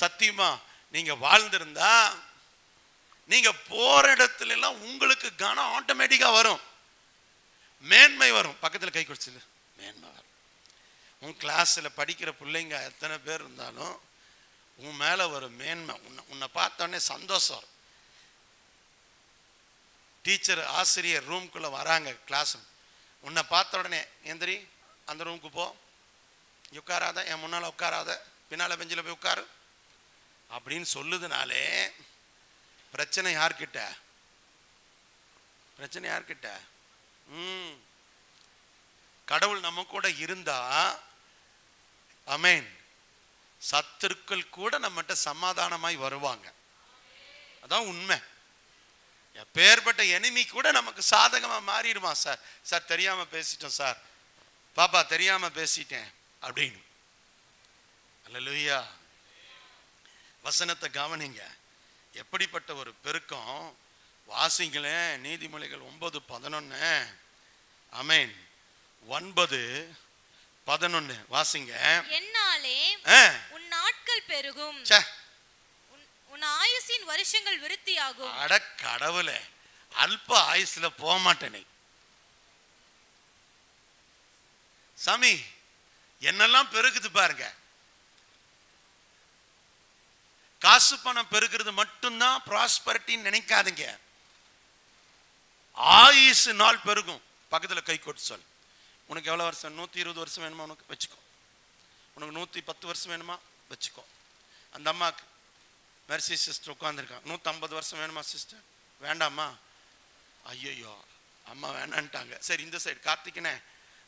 Speaker 1: சத்தியமா நீங்க வாழ்ந்திருந்தா, நீங்க போற இடத்துல எல்லாம் உங்களுக்கு கனம் ஆட்டோமேட்டிக்கா வரும், மேன்மை வரும். பக்கத்துல கை கொடுச்சு மேன்மை வரும். உன் கிளாஸ்ல படிக்கிற பிள்ளைங்க எத்தனை பேர் இருந்தாலும் உன் மேல ஒரு மேன்மை. உன்னை பார்த்தோன்னே சந்தோஷம். டீச்சர் ஆசிரியர் ரூம்குள்ள வராங்க, கிளாஸ், உன்னை பார்த்த உடனே எந்திரி, அந்த ரூமுக்கு போ, உட்காராத, என் முன்னால உட்காராத, பின்னால பெஞ்சில போய் உட்காரு அப்படின்னு சொல்லுதுனாலே பிரச்சனை யார்கிட்ட? பிரச்சனை யார்கிட்ட? கடவுள் நம்ம கூட இருந்தா, ஆமென், சத்துருக்கள் கூட நம்மகிட்ட சமாதானமாய் வருவாங்க. அதான் உண்மை. எப்பேற்பட்ட எனிமி கூட நமக்கு சாதகமா மாறிடுமா. சார் சார் தெரியாம பேசிட்டோம், சார் பாப்பா தெரியாம பேசிட்டேன் அப்படின்னு. அல்லேலூயா. வசனத்தை கவனிங்க. எப்படிப்பட்ட ஒரு பெருக்கம். வாசிங்களேன். நீதிமொழிகள் 9:11. ஆமென். 9:11 வாசிங்க.
Speaker 2: என்னாலே உன் நாட்கள் பெருகும், உன் ஆயுசின் வருஷங்கள் விருத்தியாகும்.
Speaker 1: அட கடவுளே, அல்ப ஆயுசுல போக மாட்டேனே சாமி. என்னெல்லாம் பெருகுது பாருங்க. காசு பணம் பெருகிறது மட்டும்தான் ப்ராஸ்பரிட்டின்னு நினைக்காதீங்க. ஆயுசு நாள் பெருகும். பக்கத்துல கை கொட்டு சொல். உனக்கு எவ்வளவு வருஷம்? 120 வருஷம் வேணுமா? உனக்கு வச்சுக்கோ. உனக்கு 110 வருஷம் வேணுமா? வச்சுக்கோ. அந்த அம்மாக்கு மெர்சி சிஸ்டர் உட்காந்துருக்காங்க. 150 வருஷம் வேணுமா சிஸ்டர்? வேண்டாமா? ஐயோ அம்மா வேணான்ட்டாங்க. சரி இந்த சைடு கார்த்திகனே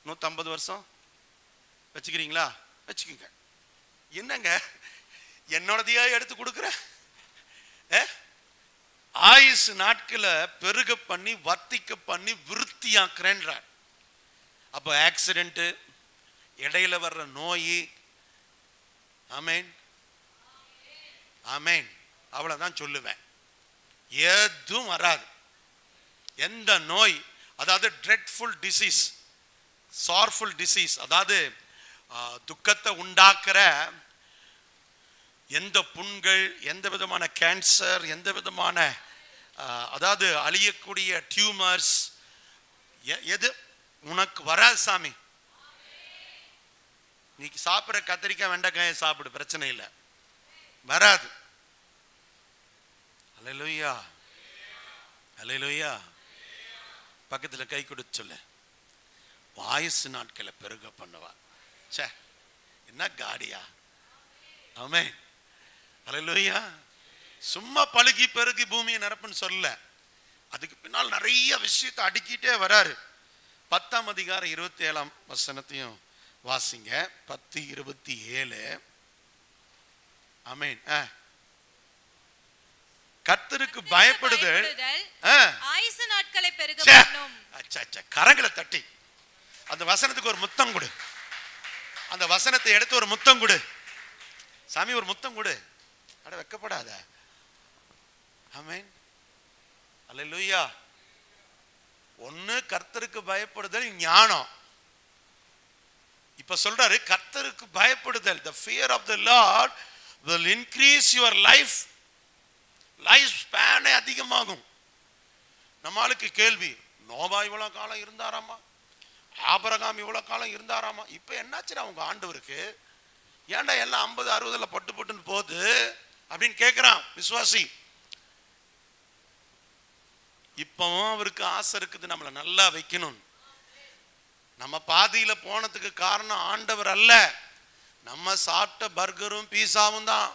Speaker 1: 150 வருஷம் வச்சுக்கிறீங்களா? வச்சுக்கோங்க. என்னங்க என்னோடதையா எடுத்து கொடுக்குற? ஆயுசு நாட்களை பெருக பண்ணி வர்த்திக்க பண்ணி விருத்தியாக்குறேன்றார். அப்போ ஆக்சிடென்ட், இடையில வர்ற நோய், ஆமேன் ஆமேன், அவ்வளவுதான் சொல்லுவேன். எதுவும் வராது. எந்த நோய், அதாவது ட்ரெட்ஃபுல் டிசீஸ், சார்ஃபுல் டிசீஸ், அதாவது துக்கத்தை உண்டாக்குற எந்த புண்கள், எந்த விதமான கேன்சர், எந்த விதமான அதாவது அழியக்கூடிய டியூமர்ஸ், எது உனக்கு வராது சாமி. நீ சாப்பிட்ற கத்திரிக்காய் வெண்டைக்காயை சாப்பிடு, பிரச்சனை இல்லை, வராது. அல்லேலூயா அல்லேலூயா. பக்கத்துல கை கொடுத்து சொல்லு, ஆயுசு நாட்களை பெருக பண்ணுவா. சே என்ன காடியா. ஆமென் அல்லேலூயா. சும்மா பழுகி பெருகி பூமியை நிரப்புன்னு சொல்ல, அதுக்கு பின்னால் நிறைய விஷயத்தை அடுக்கிட்டே வராரு. 10ஆம் அதிகாரம் 27ஆம் வசனத்தையும் வாசிங்க. 10:27. ஆமென். கர்த்தருக்கு பயப்படுதல்
Speaker 2: ஆயுசு நாட்களை பெருக பண்ணும்.
Speaker 1: கரங்களை தட்டி அந்த வசனத்துக்கு ஒரு முத்தம் கொடு. அந்த வசனத்தை எடுத்து ஒரு முத்தம் கொடு. சாமி ஒரு முத்தம் கொடு. அட வெக்கப்படாத. ஆமென் அல்லேலூயா. ஒண்ணு கர்த்தருக்கு பயப்படுதல் ஞானம். இப்ப சொல்றாரு கர்த்தருக்கு பயப்படுதல், the fear of the Lord will increase your life span அதிகமாகும். நம்மளுக்கு கேள்வி, நோவா இவ்வளவு காலம் இருந்தாராமா, ஆபிரகாம் இவ்வளவு காலம் இருந்தாராமா, இப்ப என்னாச்சு அவங்க ஆண்டவருக்கு? ஏன்டா எல்லாம் 50-60 பட்டு பட்டுன்னு போகுது அப்படின்னு கேட்கிறான் விசுவாசி. இப்பவும் அவருக்கு ஆசை இருக்குது நம்மளை நல்லா வைக்கணும். நம்ம பாதியில போனதுக்கு காரணம் ஆண்டவர் அல்ல, நம்ம சாப்பிட்ட பர்கரும் பீஸாவும் தான்.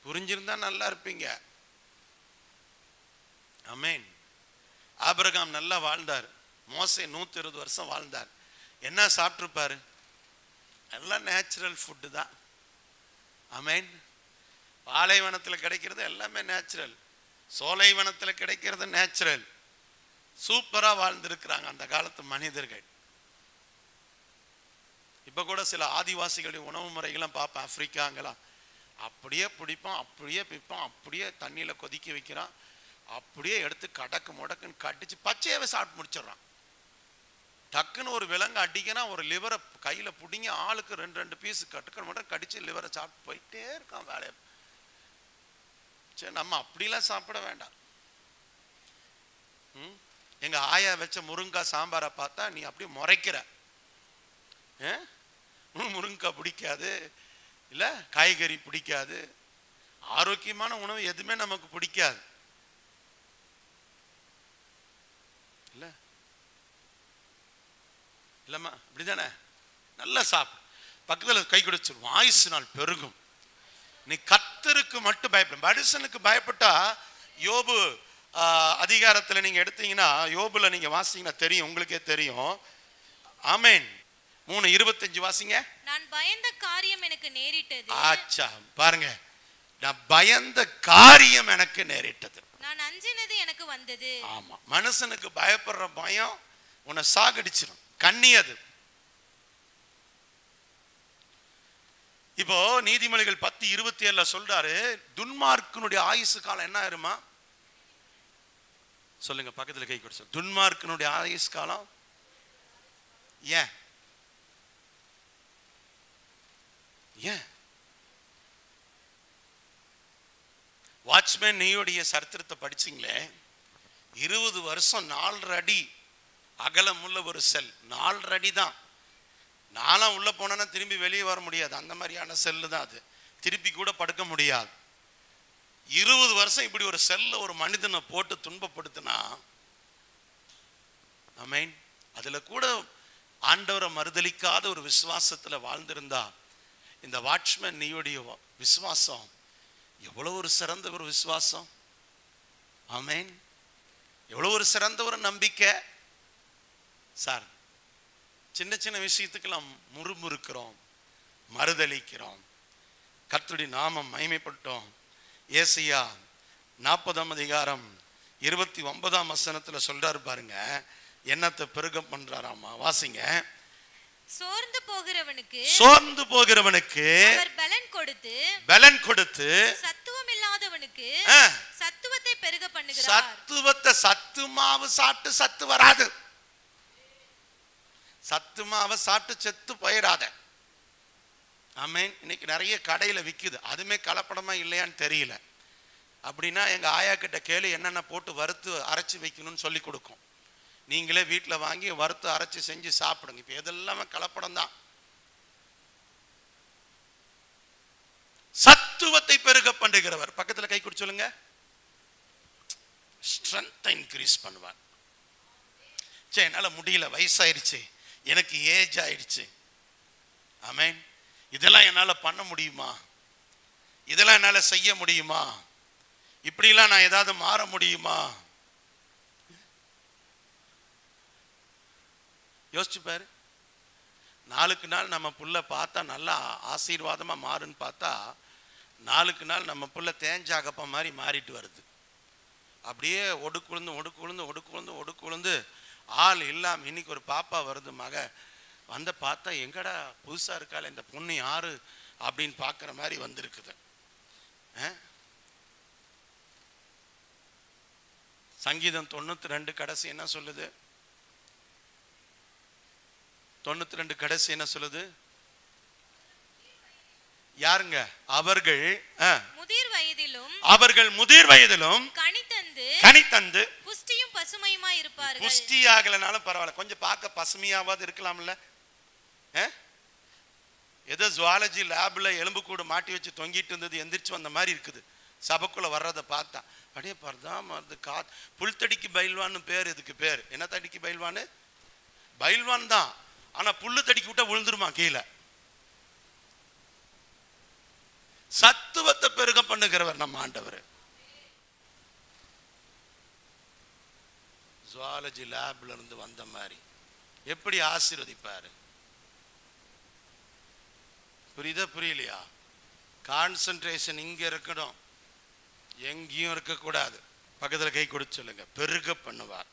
Speaker 1: புரிஞ்சிருந்தா நல்லா இருப்பீங்க. ஆமென். ஆபிரகாம் நல்லா வாழ்ந்தார். மோசே 120 வருஷம் வாழ்ந்தார். என்ன சாப்பிட்டுருப்பாரு? எல்லாம் நேச்சுரல் ஃபுட்டு தான். ஆமென். பாலைவனத்தில் கிடைக்கிறது எல்லாமே நேச்சுரல், சோலைவனத்தில் கிடைக்கிறது நேச்சுரல். சூப்பரா வாழ்ந்திருக்கிறாங்க அந்த காலத்து மனிதர்கள். இப்ப கூட சில ஆதிவாசிகளுடைய உணவு முறைகள்லாம் பார்ப்பேன். ஆப்பிரிக்காங்களாம் அப்படியே பிடிப்பான், அப்படியே பிப்பான், அப்படியே தண்ணியில கொதிக்க வைக்கிறான், அப்படியே எடுத்து கடக்கு முடக்குன்னு கடிச்சு பச்சையாவே சாப்பிட்டு முடிச்சிடறான். டக்குன்னு ஒரு விலங்கு அடிக்கிறான், ஒரு லிவரை கையில பிடிங்க, ஆளுக்கு 2 பீஸ் கட்டுக்க மட்டும் கடிச்சு லிவரை சாப்பிட்டு போயிட்டே இருக்கான் வேலையை. சரி, நம்ம அப்படிலாம் சாப்பிட வேண்டாம். எங்க ஆயா வச்ச முருங்காய் சாம்பாரை பார்த்தா நீ அப்படியே முறைக்கிற. முருங்காய் பிடிக்காது, இல்ல காய்கறி பிடிக்காது, ஆரோக்கியமான உணவு எதுவுமே நமக்கு பிடிக்காது. இல்ல இல்லம்மா அப்படிதானே? நல்லா சாப்பிடு. பக்கத்துல கை கொடுத்து ஆயுசு நாள் பெருகும். நீ கர்த்தருக்கு மட்டும் பயப்பட. மனுஷனுக்கு பயப்பட்டா, யோபு அதிகாரத்துல நீங்க எடுத்தீங்கன்னா, யோபுல நீங்க வாசிங்கன்னா தெரியும், உங்களுக்கே தெரியும். ஆமென். 3:25 வாசிங்க.
Speaker 2: நான் பயந்த காரியம் எனக்கு நேரிட்டது.
Speaker 1: ஆச்சா பாருங்க, நான் பயந்த காரியம் எனக்கு நேரிட்டது.
Speaker 2: நான் அஞ்சினது எனக்கு வந்தது.
Speaker 1: ஆமா, மனுஷனுக்கு பயப்படுற பயம் உன்னை சாகடிச்சிடும். கண்ணி அது. இப்போ நீதிமொழிகள் 10:27 சொல்றாரு, துன்மார்க்கனுடைய ஆயுசு காலம் என்ன ஆயிருமா? சொல்லுங்க, பக்கத்துல கை கொடுத்து. துன்மார்க்கனுடைய ஆயுசு காலம் ஏன் ஏன்? வாட்ச்மேன் நீயோடைய சரித்திரத்தை படிச்சிங்களே, 20 வருஷம் 4 அடி அகலமுள்ள ஒரு செல். 4 அடி தான். நானும் உள்ள போனேன்னா திரும்பி வெளியே வர முடியாது. அந்த மாதிரியான செல்லு தான் அது. திருப்பி கூட படுக்க முடியாது. 20 வருஷம் இப்படி ஒரு செல்ல ஒரு மனிதனை போட்டு துன்பப்படுத்தினா, ஆமென், அதுல கூட ஆண்டவரை மறுதலிக்காத ஒரு விசுவாசத்துல வாழ்ந்திருந்தா இந்த வாட்ச்மேன் நீயுடைய விசுவாசம் எவ்வளவு ஒரு சிறந்த ஒரு விசுவாசம். ஆமென். எவ்வளவு ஒரு சிறந்த ஒரு நம்பிக்கை சார். சின்ன சின்ன விஷயத்துக்கெல்லாம் முறுமுறுக்கிறோம், மறுதளிக்கிறோம். கர்த்தருடைய நாமம் மகிமைப்பட்டோம். ஏசாயா 40:29 சொல்றாரு பாருங்க, என்னத்தை பெருக பண்றாராமா. வாசிங்க.
Speaker 2: சோர்ந்து போகிறவனுக்கு அவர் பலன் கொடுத்து சத்துவம் இல்லாதவனுக்கு சத்துவத்தை பெருக பண்ணுகிறார்.
Speaker 1: சத்து மாவு சாப்பிட்டு சத்து வராது. சத்து மாவை சாப்பிட்டு செத்து போயிடாத. ஆமென். இன்னைக்கு நிறைய கடையில விக்குது, அதுமே கலப்படமா இல்லையான்னு தெரியல. அப்படின்னா எங்க ஆயா கிட்ட கேளு, என்னென்ன போட்டு வறுத்து அரைச்சி வைக்கணும்னு சொல்லி கொடுக்கும். நீங்களே வீட்டில் வாங்கி வறுத்து அரைச்சி செஞ்சு சாப்பிடுங்க. இப்போ எதெல்லாமே கலப்படம் தான். சத்துவத்தை பெருக பண்ணுகிறவர். பக்கத்தில் கை கொடுத்து சொல்லுங்க. ஸ்ட்ரென்த்தை இன்க்ரீஸ் பண்ணுவார். சரி, என்னால் முடியல, வயசாயிருச்சு, எனக்கு ஏஜ் ஆயிடுச்சு. ஆமென். இதெல்லாம் என்னால் பண்ண முடியுமா? இதெல்லாம் என்னால் செய்ய முடியுமா? இப்படிலாம் நான் ஏதாவது மாற முடியுமா? யோசிச்சு பாரு. நாளுக்கு நாள் நம்ம புள்ள பார்த்தா நல்லா ஆசீர்வாதமா மாறுன்னு பார்த்தா, நாளுக்கு நாள் நம்ம புள்ள தேஞ்சாகப்ப மாதிரி மாறிட்டு வருது. அப்படியே ஒடுக்குழுந்து ஆள் இல்லாம இன்னைக்கு ஒரு பாப்பா வருது, மக வந்த பார்த்தா எங்கடா புதுசா இருக்காள் இந்த பொண்ணு யாரு அப்படின்னு பார்க்குற மாதிரி வந்திருக்குது. சங்கீதம் 92 கடைசி என்ன சொல்லுது? 92 கடைசி என்ன சொல்லுது? யாருங்க? அவர்கள் முதிர் வயதிலும் கனி தந்து
Speaker 2: புஷ்டியும் பசுமையுமா இருப்பார்கள்.
Speaker 1: புஷ்டி ஆகலனாலும் பரவாயில்ல, கொஞ்சம் பார்க்க பசுமையாவது இருக்கலாம்ல. ஏதோ ஜுவாலஜி லேப்ல எலும்புக்கூடு மாட்டி வச்சு தொங்கிட்டு இருந்தது, எந்திரிச்சு வந்த மாதிரி இருக்குது. சபைக்குள்ள வர்றதை பார்த்தா அப்படியே பரதான் புல்தடிக்கு பயில்வான்னு பேர். இதுக்கு பேர் என்ன? தடிக்கு பயில்வான்னு. பயில்வான் தான், ஆனா புல்லு தடிக்கு விட்டா விழுந்துருமா கீழே. சத்துவத்தை பெருக பண்ணுகிறவர் நம்ம ஆண்டவர். ஜுவாலஜி லேப்ல இருந்து வந்த மாதிரி எப்படி ஆசீர்வதிப்பாரு? புரியுதா புரியலையா? கான்சென்ட்ரேஷன் இங்க இருக்கணும், எங்கேயும் இருக்கக்கூடாது. பக்கத்துல கை கொடுத்து சொல்லுங்க. பெருக பண்ணுவார்,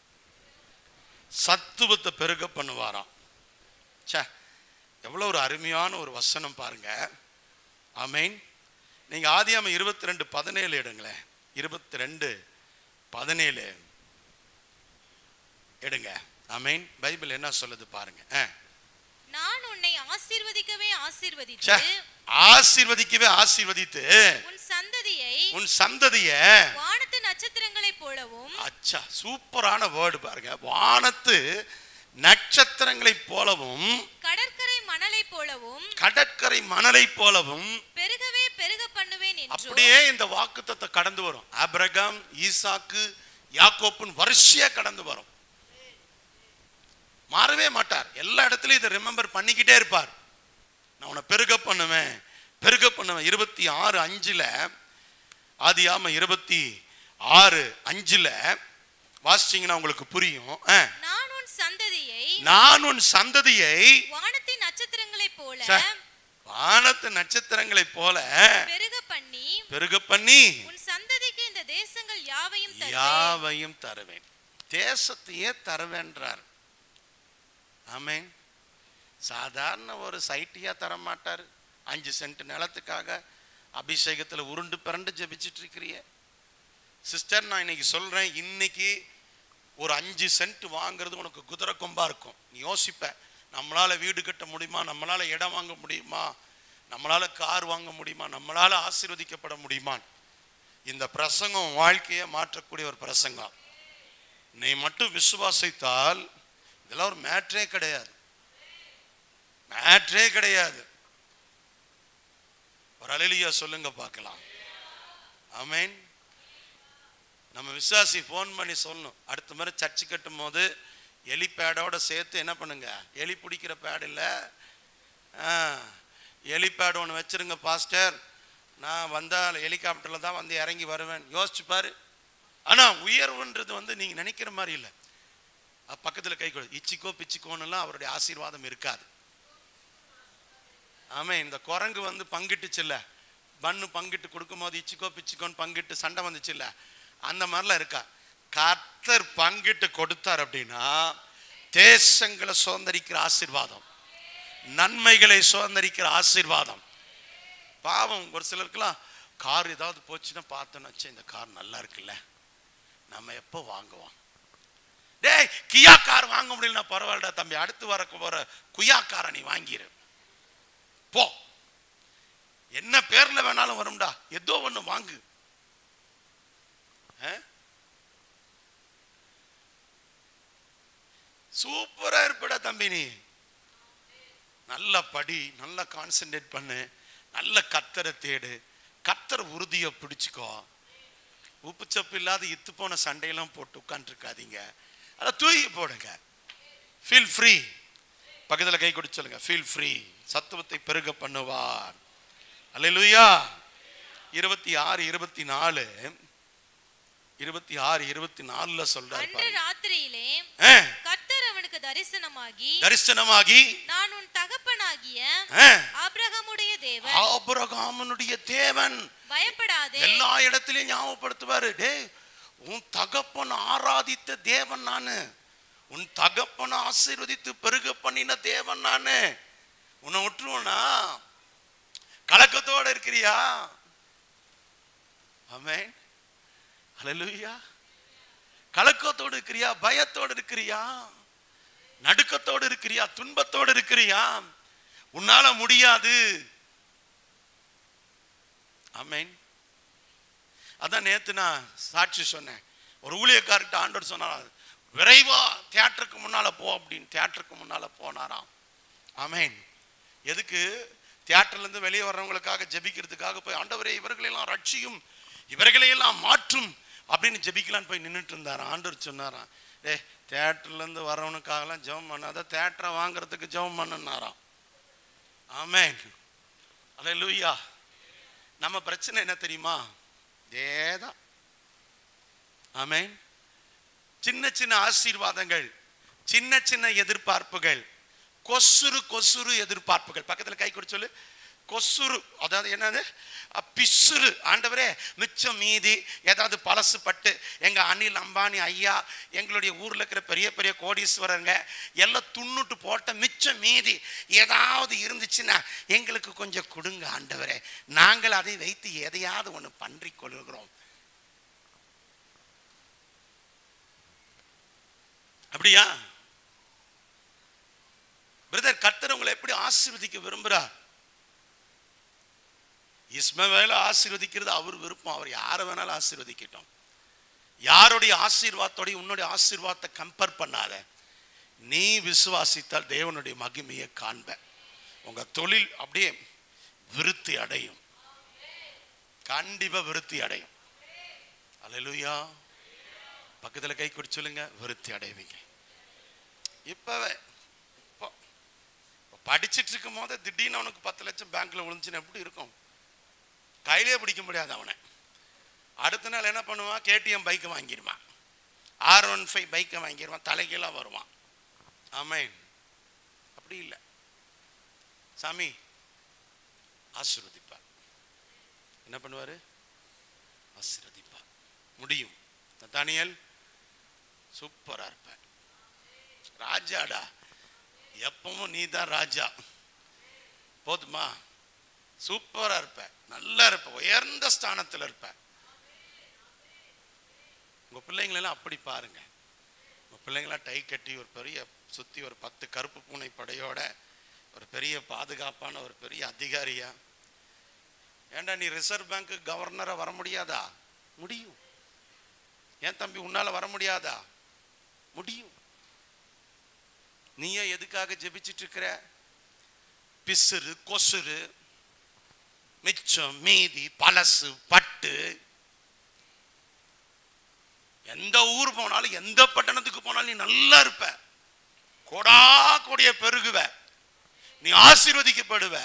Speaker 1: சத்துவத்தை பெருக பண்ணுவாராம். சே, எவ்வளவு ஒரு அருமையான ஒரு வசனம் பாருங்க. ஆமென். நீங்க ஆதியாகமம் 22:17 எடுங்களேன். 22:17 எடுங்க. ஆமென். பைபிள் என்ன சொல்லுது பாருங்க.
Speaker 2: நான் உன்னை ஆசீர்வதிக்கவே
Speaker 1: ஆசீர்வதித்து உன் சந்ததியை
Speaker 2: வானத்து நட்சத்திரங்களைப் போலவும்.
Speaker 1: அச்சா, சூப்பரான வேர்டு பாருங்க. வானத்து நட்சத்திரங்களைப் போலவும் கடற்கரை மணலைப் போலவும்
Speaker 2: பெருகவே பெருக பண்ணுவேன் என்று.
Speaker 1: அப்படியே இந்த வாக்குத்தத்தத்தை கடந்து வரும். ஆபிரகாம், ஈசாக்கு, யாக்கோப்புன்னு வரிசையா கடந்து வரும். மாறவே மாட்டார். எல்லா இடத்துலயும் இதை ரிமெம்பர் பண்ணிக்கிட்டே இருப்பார். நான் உன்னை பெருக பண்ணுவேன். 26:5 ஆதியாகமம் 26:5 வாசிச்சீங்கன்னா உங்களுக்கு புரியும். நான் உன் சந்ததியை
Speaker 2: வானத்தின் நட்சத்திரங்களைப்
Speaker 1: போல பெருக பண்ணி
Speaker 2: உன் சந்ததிக்கு இந்த தேசங்கள்
Speaker 1: யாவையும் தருவேன். தேசத்தையே தருவேன்றார். ஆமென். சாதாரண ஒரு சைட்டியா தர மாட்டார். 5 சென்ட் நிலத்துக்காக அபிஷேகத்தில் உருண்டு பிறண்டு ஜெபிச்சுட்டு இருக்கிறீங்க சிஸ்டர். நான் இன்னைக்கு சொல்றேன், இன்னைக்கு ஒரு 5 சென்ட் வாங்குறது உனக்கு குதிரை கொம்பா இருக்கும். நீ யோசிப்ப, நம்மளால வீடு கட்ட முடியுமா, நம்மளால இடம் வாங்க முடியுமா, நம்மளால கார் வாங்க முடியுமா, நம்மளால ஆசீர்வதிக்கப்பட முடியுமா? இந்த பிரசங்கம் வாழ்க்கையை மாற்றக்கூடிய ஒரு பிரசங்கம். நீ மட்டும் விசுவாசித்தால் இதெல்லாம் ஒரு மேட்ரே கிடையாது. ஒரு அல்லேலூயா சொல்லுங்க பார்க்கலாம். ஆமென். நம்ம விசுவாசி போன் பண்ணி சொல்லணும், அடுத்த முறை சர்ச்சு கட்டும் போது எலி பேடோட சேர்த்து என்ன பண்ணுங்க, எலி பிடிக்கிற பேட் இல்லை, ஹெலிபேட் ஒன்று வச்சிருங்க பாஸ்டர், நான் வந்தால் ஹெலிகாப்டரில் தான் வந்து இறங்கி வருவேன். யோசிச்சு பாரு. ஆனால் உயர்வுன்றது வந்து நீங்கள் நினைக்கிற மாதிரி இல்லை. பக்கத்தில் கை கொடு, இச்சிக்கோ பிச்சிக்கோன்னெல்லாம் அவருடைய ஆசீர்வாதம் இருக்காது. ஆமே, இந்த குரங்கு வந்து பங்கிட்டுச்சுல்ல, பண்ணு பங்கிட்டு கொடுக்கும் போது இச்சிக்கோ பிச்சிக்கோன்னு பங்கிட்டு சண்டை வந்துச்சுல்ல, அந்த மாதிரிலாம் இருக்கா. கர்த்தர் பங்கிட்டு கொடுத்தார் அப்படின்னா தேசங்களை சுதந்திரிக்கிற ஆசீர்வாதம், நன்மைகளை சுதந்திரிக்கிற ஆசீர்வாதம். பாவம் ஒரு சிலருக்குலாம் கார் ஏதாவது போச்சுன்னா பார்த்தோன்னு வச்சு, இந்த கார் நல்லா இருக்குல்ல, நம்ம எப்போ வாங்குவோம்? டேய், கியா கார் வாங்க முடியலன்னா பரவாயில்லடா தம்பி, அடுத்து வர போற குயா காரை நீ வாங்கிரு போ, என்ன பேர்ல வேணாலும் வரும்டா, ஏதோ ஒண்ணு வாங்கு. சூப்பரா இருப்படா தம்பி, நீ நல்ல படி, நல்ல கான்சென்ட்ரேட் பண்ணு, நல்ல கத்தரை தேடு, கத்தர் உறுதியை பிடிச்சுக்கோ. உப்பு சப்பு இல்லாத இத்து போன சண்டையெல்லாம் போட்டு உட்காந்துருக்காதீங்க, அதை தூக்கி போடுங்க. Feel free. பக்கத்தில் கை கொடுத்து சொல்லுங்க, ஃபீல் ஃப்ரீ. சத்துவத்தை பெருக பண்ணுவார். அல்லேலூயா. 26, 24 26, 24 சொல்றாரு.
Speaker 2: அன்று ராத்திரியிலே கர்த்தர் அவனுக்கு
Speaker 1: தரிசனமாகி
Speaker 2: நான் உன் தகப்பனாகிய ஆபிரகாமுடைய தேவன்,
Speaker 1: ஆபிரகாமுடைய தேவன்,
Speaker 2: பயப்படாதே.
Speaker 1: எல்லா இடத்திலையும் ஞாபகப்படுத்துவாரு, டேய் உன் தகப்பன் ஆராதித்த தேவன் நானு, உன் தகப்பனை ஆசீர்வதித்து பெருக பண்ணின தேவன் நானு. உன்னை விட்டுருவனா? கலக்கத்தோட இருக்கிறியா? ஆமென். ஹல்லேலூயா. கலக்கத்தோடு இருக்கிறியா? பயத்தோடு இருக்கிறியா? நடுக்கத்தோடு இருக்கிறியா? துன்பத்தோடு இருக்கிறியா? உன்னால முடியாது. ஆமென். அதான் நேத்து நான் சாட்சி சொன்னேன். ஒரு ஊழியக்கார்கிட்ட ஆண்டவர் சொன்னார், விரைவா தியேட்டருக்கு முன்னால போ அப்படின்னு. தியேட்டருக்கு முன்னால போனாராம். ஆமென். எதுக்கு? தியேட்டர்ல இருந்து வெளியே வர்றவங்களுக்காக ஜெபிக்கிறதுக்காக போய், ஆண்டவரே இவர்களெல்லாம் ரட்சியும், இவர்களையெல்லாம் மாற்றும் அப்படின்னு ஜெபிக்கலான்னு போய் நின்றுட்டு இருந்தாராம். ஆண்டவர் சொன்னாராம், டே தியேட்டர்ல இருந்து வர்றவனுக்காகலாம் ஜெபம் பண்ணாத, தியேட்டரை வாங்குறதுக்கு ஜெபம் பண்ணனாராம். ஆமென். அல்லேலூயா. நம்ம பிரச்சனை என்ன தெரியுமா? இதேதான். ஆமென். சின்ன சின்ன ஆசீர்வாதங்கள், சின்ன சின்ன எதிர்பார்ப்புகள், கொசுறு எதிர்பார்ப்புகள். பக்கத்துல கை கொடுத்து சொல்லு, கொசுறு. அதாவது என்னது? பிசுறு. ஆண்டவரே மிச்சம் மீதி ஏதாவது பழசு பட்டு, எங்க அனில் அம்பானி ஐயா, எங்களுடைய ஊர்ல இருக்கிற பெரிய பெரிய கோடீஸ்வரங்க எல்லாம் துண்ணுட்டு போட்ட மிச்சம் மீதி ஏதாவது இருந்துச்சுன்னா எங்களுக்கு கொஞ்சம் கொடுங்க ஆண்டவரே, நாங்கள் அதை வைத்து எதையாவது ஒண்ணு பன்றி கொள்கிறோம். அப்படியா பிரதர்? கர்த்தர் உங்களை எப்படி ஆசீர்வதிக்க விரும்புறார்? இஸ்மவேலை ஆசீர்வதிக்கிறது அவர் விருப்பம். அவர் யாரை வேணாலும் ஆசீர்வதிக்கட்டும். யாருடைய ஆசீர்வாதத்தோட உன்னுடைய ஆசீர்வாதத்தை கம்பேர் பண்ணாத. நீ விசுவாசித்தால் தேவனுடைய மகிமையை காண்ப. உங்க தொழில் அப்படியே விருத்தி அடையும், கண்டிப்பா விருத்தி அடையும். அல்லேலூயா. பக்கத்துல கை கொடுத்து சொல்லுங்க, விருத்தி அடைவீங்க. இப்பவே படிச்சுட்டு இருக்கும் போது திடீர்னு அவனுக்கு 10 லட்சம் பேங்க்ல விழுந்துச்சுன்னு எப்படி இருக்கும்? கையிலே பிடிக்க முடியாது அவனை. அடுத்த நாள் என்ன பண்ணுவான்? KTM பைக்கை வாங்கிடுவான், R15 பைக்கை வாங்கிடுவான், தலைகீழாக வருவான். ஆமென். அப்படி இல்லை. சாமி ஆசீர்வதிப்பார். என்ன பண்ணுவாரு? ஆசீர்வதிப்பார். முடியும். தானியேல் சூப்பரா இருப்ப, ராஜாடா, எப்பவும் நீ தான் ராஜா, போதுமா? சூப்பரா இருப்ப, நல்லா இருப்ப, உயர்ந்த ஸ்தானத்தில் இருப்ப. உங்க பிள்ளைங்களெல்லாம் அப்படி பாருங்க. உங்க பிள்ளைங்களாம் டை கட்டி ஒரு பெரிய சுத்தி ஒரு 10 கருப்பு பூனை படையோட ஒரு பெரிய பாதுகாப்பான ஒரு பெரிய அதிகாரியா. ஏண்டா நீ ரிசர்வ் பேங்க் கவர்னரா வர முடியாதா? முடியும். ஏன் தம்பி உன்னால வர முடியாதா? முடியும். நீயே எதுக்காக ஜெபிச்சிட்டு இருக்கிற? பிசுறு, கொசுறு, மிச்சம் மீதி, பழசு பட்டு. எந்த ஊர் போனாலும், எந்த பட்டணத்துக்கு போனாலும் நீ நல்லா இருப்ப, கோடா கோடிய பெருகுவ, நீ ஆசீர்வதிக்கப்படுவ.